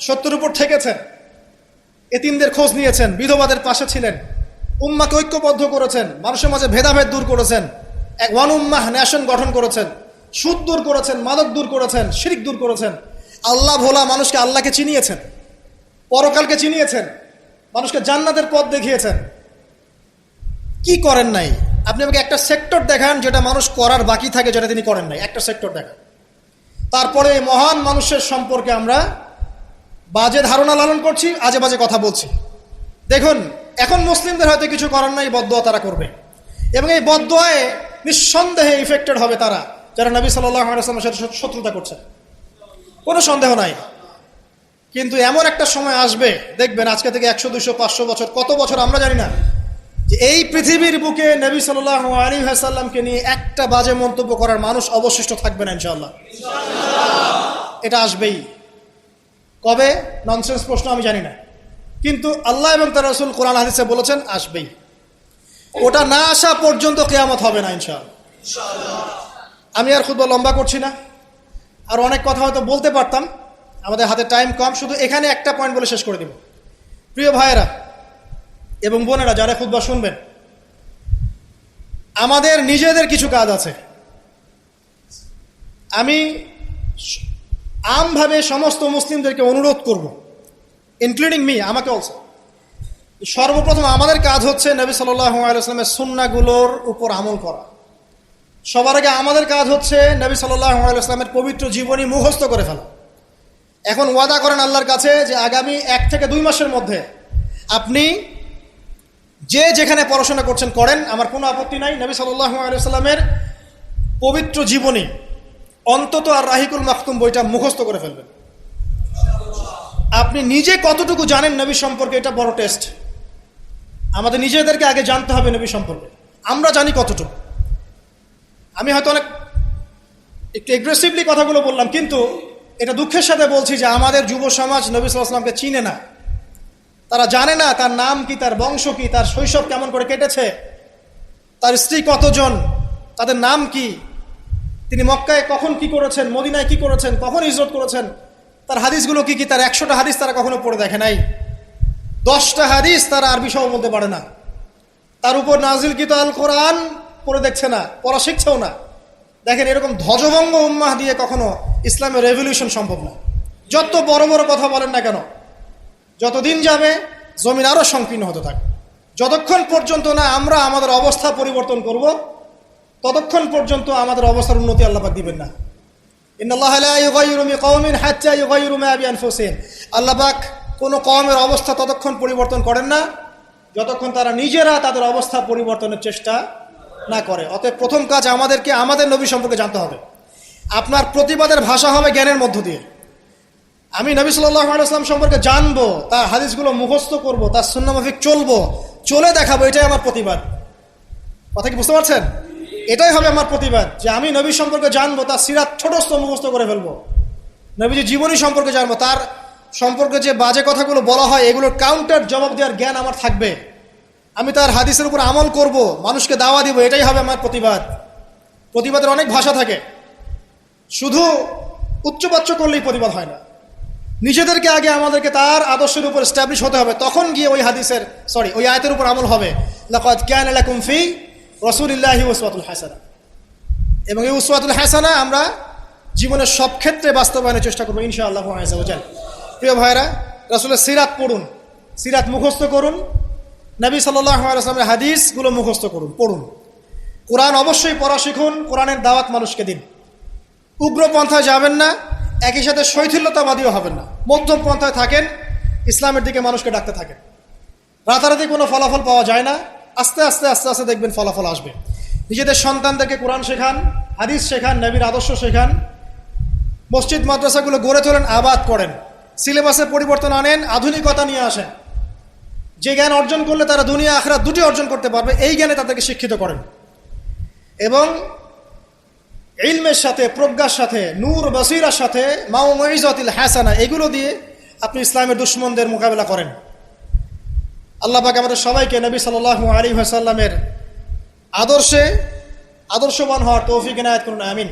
সত্যের উপর থেকেছেন, এতিমদের খোঁজ নিয়েছেন, বিধবাদের পাশে ছিলেন, উম্মাকে ঐক্যবদ্ধ করেছেন, মানুষের মাঝে ভেদাভেদ দূর করেছেন, এক ওয়ান উম্মাহ ন্যাশন গঠন করেছেন, সুদ দূর করেছেন, মাদক দূর করেছেন, শিরক দূর করেছেন, আল্লাহ ভোলা মানুষকে আল্লাহকে চিনিয়েছেন, পরকালকে চিনিয়েছেন, মানুষকে জান্নাতের পথ দেখিয়েছেন। কি করেন নাই? আপনি আমাকে একটা সেক্টর দেখান যেটা মানুষ করার বাকি থাকে, যেটা তিনি করেন নাই, একটা সেক্টর দেখান। তারপরে মহান মানুষের সম্পর্কে আমরা বাজে ধারণা লালন করছি, আজে বাজে কথা বলছি। দেখুন, এখন মুসলিমদের হয়তো কিছু করার নাই, বদদোয়া তারা করবে, এবং এই বদদোয়ায় নিঃসন্দেহে ইফেক্টেড হবে তারা যারা নবী সাল্লাল্লাহু আলাইহি ওয়াসাল্লামের সাথে শত্রুতা করছে, কোনো সন্দেহ নাই। কিন্তু এমন একটা সময় আসবে, দেখবেন আজকে থেকে 100, 200, 500 বছর, কত বছর আমরা জানি না, যে এই পৃথিবীর বুকে নবী সাল্লাল্লাহু আলাইহি ওয়াসাল্লামকে নিয়ে একটা বাজে মন্তব্য করার মানুষ অবশিষ্ট থাকবে না ইনশাআল্লাহ। এটা আসবেই। কবে? ননসেন্স প্রশ্ন, আমি জানি না, কিন্তু আল্লাহ এবং তার রাসূল কোরআন হাদিসে বলেছেন আসবেই। ওটা না আসা পর্যন্ত কিয়ামত হবে না ইনশাআল্লাহ। আমি আর খুতবা লম্বা করছি না, আর অনেক কথা হয়তো বলতে পারতাম, আমাদের হাতে টাইম কম, শুধু এখানে একটা পয়েন্ট বলে শেষ করে দিব। প্রিয় ভাইয়েরা এবং বোনেরা যারা খুতবা শুনবেন, আমাদের নিজেদের কিছু কাজ আছে। আমি আমভাবে সমস্ত মুসলিমদেরকে অনুরোধ করব, ইনক্লুডিং মি, আমাকে অলসো। সর্বপ্রথম আমাদের কাজ হচ্ছে নবী সাল্লাল্লাহু আলাইহি ওয়াসাল্লামের সুন্নাহগুলোর উপর আমল করা। সবার আগে আমাদের কাজ হচ্ছে নবী সাল্লাল্লাহু আলাইহি ওয়াসাল্লামের পবিত্র জীবনী মুখস্থ করে ফেলা। এখন ওয়াদা করেন আল্লাহর কাছে যে আগামী 1 থেকে 2 মাসের মধ্যে আপনি যে যেখানে পড়াশোনা করছেন করেন, আমার কোনো আপত্তি নাই। নবী সাল্লাল্লাহু আলাইহি ওয়াসাল্লামের পবিত্র জীবনী অন্তত আর রাহিকুল মাখতুম বইটা মুখস্থ করে ফেলবেন। আপনি নিজে কতটুকু জানেন নবী সম্পর্কে, এটা বড় টেস্ট। আমাদের নিজেদেরকে আগে জানতে হবে নবী সম্পর্কে, আমরা জানি কতটুকু। আমি হয়তো অনেক একটু এগ্রেসিভলি কথাগুলো বললাম, কিন্তু এটা দুঃখের সাথে বলছি যে আমাদের যুব সমাজ নবী সাল্লাল্লাহু আলাইহি ওয়াসাল্লামকে চিনে না। তারা জানে না তার নাম কি, তার বংশ কি, তার শৈশব কেমন করে কেটেছে, তার স্ত্রী কতজন, তাদের নাম কি, তিনি মক্কায় কখন কি করেছেন, মদিনায় কি করেছেন, কখন হিজরত করেছেন, তার হাদিসগুলো কি কি। তার 100টা হাদিস তারা কখনো পড়ে দেখে নাই, 10টা হাদিস তারা আরবি সহ বলতে পারে না, তার উপর নাজিলকৃত আল কোরআন পড়ে দেখছে না, পড়া শিখছেও না। দেখেন, এরকম ধ্বজভঙ্গ উম্মাহ দিয়ে কখনো ইসলামের রেভলিউশন সম্ভব না। যত বড় বড় কথা বলেন না কেন, যতদিন যাবে জমিন আরো সংকীর্ণ হতে থাকবে। যতক্ষণ পর্যন্ত না আমরা আমাদের অবস্থা পরিবর্তন করব, ততক্ষণ পর্যন্ত আমাদের অবস্থার উন্নতি আল্লাহ পাক দিবেন না। ইন্নাল্লাহা লা ইউগাইয়িরু বিকাওমিন হাত্তা ইউগাইয়িরু মা বিআনফুসিহিম। আল্লাহ পাক কোনো কওমের অবস্থা ততক্ষণ পরিবর্তন করেন না যতক্ষণ তারা নিজেরা তাদের অবস্থা পরিবর্তনের চেষ্টা না করে। অতএব প্রথম কাজ আমাদেরকে আমাদের নবী সম্পর্কে জানতে হবে। আপনার প্রতিবাদের ভাষা হবে জ্ঞানের মধ্য দিয়ে। আমি নবী সাল্লাল্লাহু আলাইহি ওয়াসাল্লাম সম্পর্কে জানবো, তার হাদিসগুলো মুখস্থ করব, তার সুন্নাহ মাফিক চলবো, চলে দেখাবো, এটাই আমার প্রতিবাদ। কথা কি বুঝতে পারছেন? এটাই হবে আমার প্রতিবাদ, যে আমি নবী সম্পর্কে জানবো, তার সিরাত ছোটস্থ মুখস্থ করে ফেলবো, নবীজির জীবনী সম্পর্কে জানবো, তার সম্পর্কে যে বাজে কথাগুলো বলা হয় এগুলোর কাউন্টার জবাব দেওয়ার জ্ঞান আমার থাকবে। আমি তার হাদিসের উপর আমল করব, মানুষকে দাওয়া দিব, এটাই হবে আমার প্রতিবাদ। প্রতিবাদের অনেক ভাষা থাকে, শুধু উচ্চবাচ্য করলেই প্রতিবাদ হয় না। নিজেদেরকে আগে আমাদেরকে তার আদর্শের উপর এস্টাবলিশ হতে হবে, তখন গিয়ে ওই আয়াতের উপর আমল হবে। লাকাদ কানা লাকুম ফি রাসূলিল্লাহি উসওয়াতুল হাসানাহ। এবং এই উসওয়াতুল হাসানাহ আমরা জীবনের সব ক্ষেত্রে বাস্তবায়নের চেষ্টা করবো ইনশাআল্লাহু আযজা ওয়া জাল্লা। প্রিয় ভাইরা, রাসূলের সিরাত পড়ুন, সিরাত মুখস্থ করুন, নবী সাল্লাল্লাহু আলাইহি ওয়াসাল্লামের হাদিসগুলো মুখস্থ করুন, পড়ুন। কোরআন অবশ্যই পড়া শিখুন, কোরআনের দাওয়াত মানুষকে দিন। উগ্র পন্থায় যাবেন না, একই সাথে শৈথিল্যতাবাদীও হবেন না, মধ্যম পন্থায় থাকেন, ইসলামের দিকে মানুষকে ডাকতে থাকেন। রাতারাতি কোনো ফলাফল পাওয়া যায় না, আস্তে আস্তে আস্তে আস্তে দেখবেন ফলাফল আসবে। নিজেদের সন্তানদেরকে কোরআন শেখান, হাদিস শেখান, নবীর আদর্শ শেখান, মসজিদ মাদ্রাসাগুলো গড়ে তোলেন, আবাদ করেন, সিলেবাসে পরিবর্তন আনেন, আধুনিকতা নিয়ে আসেন। যে জ্ঞান অর্জন করলে তারা দুনিয়া আখিরাত দুটি অর্জন করতে পারবে, এই জ্ঞানে তাদেরকে শিক্ষিত করেন। এবং ইলমের সাথে, প্রজ্ঞার সাথে, নূর বসিরার সাথে, মাউইজাতুল হাসানা, এগুলো দিয়ে আপনি ইসলামের দুশমনদের মোকাবেলা করেন। আল্লাহ পাক আমাদের সবাইকে নবী সাল্লাল্লাহু আলাইহি ওয়াসাল্লামের আদর্শে আদর্শবান হওয়ার তৌফিক এনায়েত করুন, আমিন।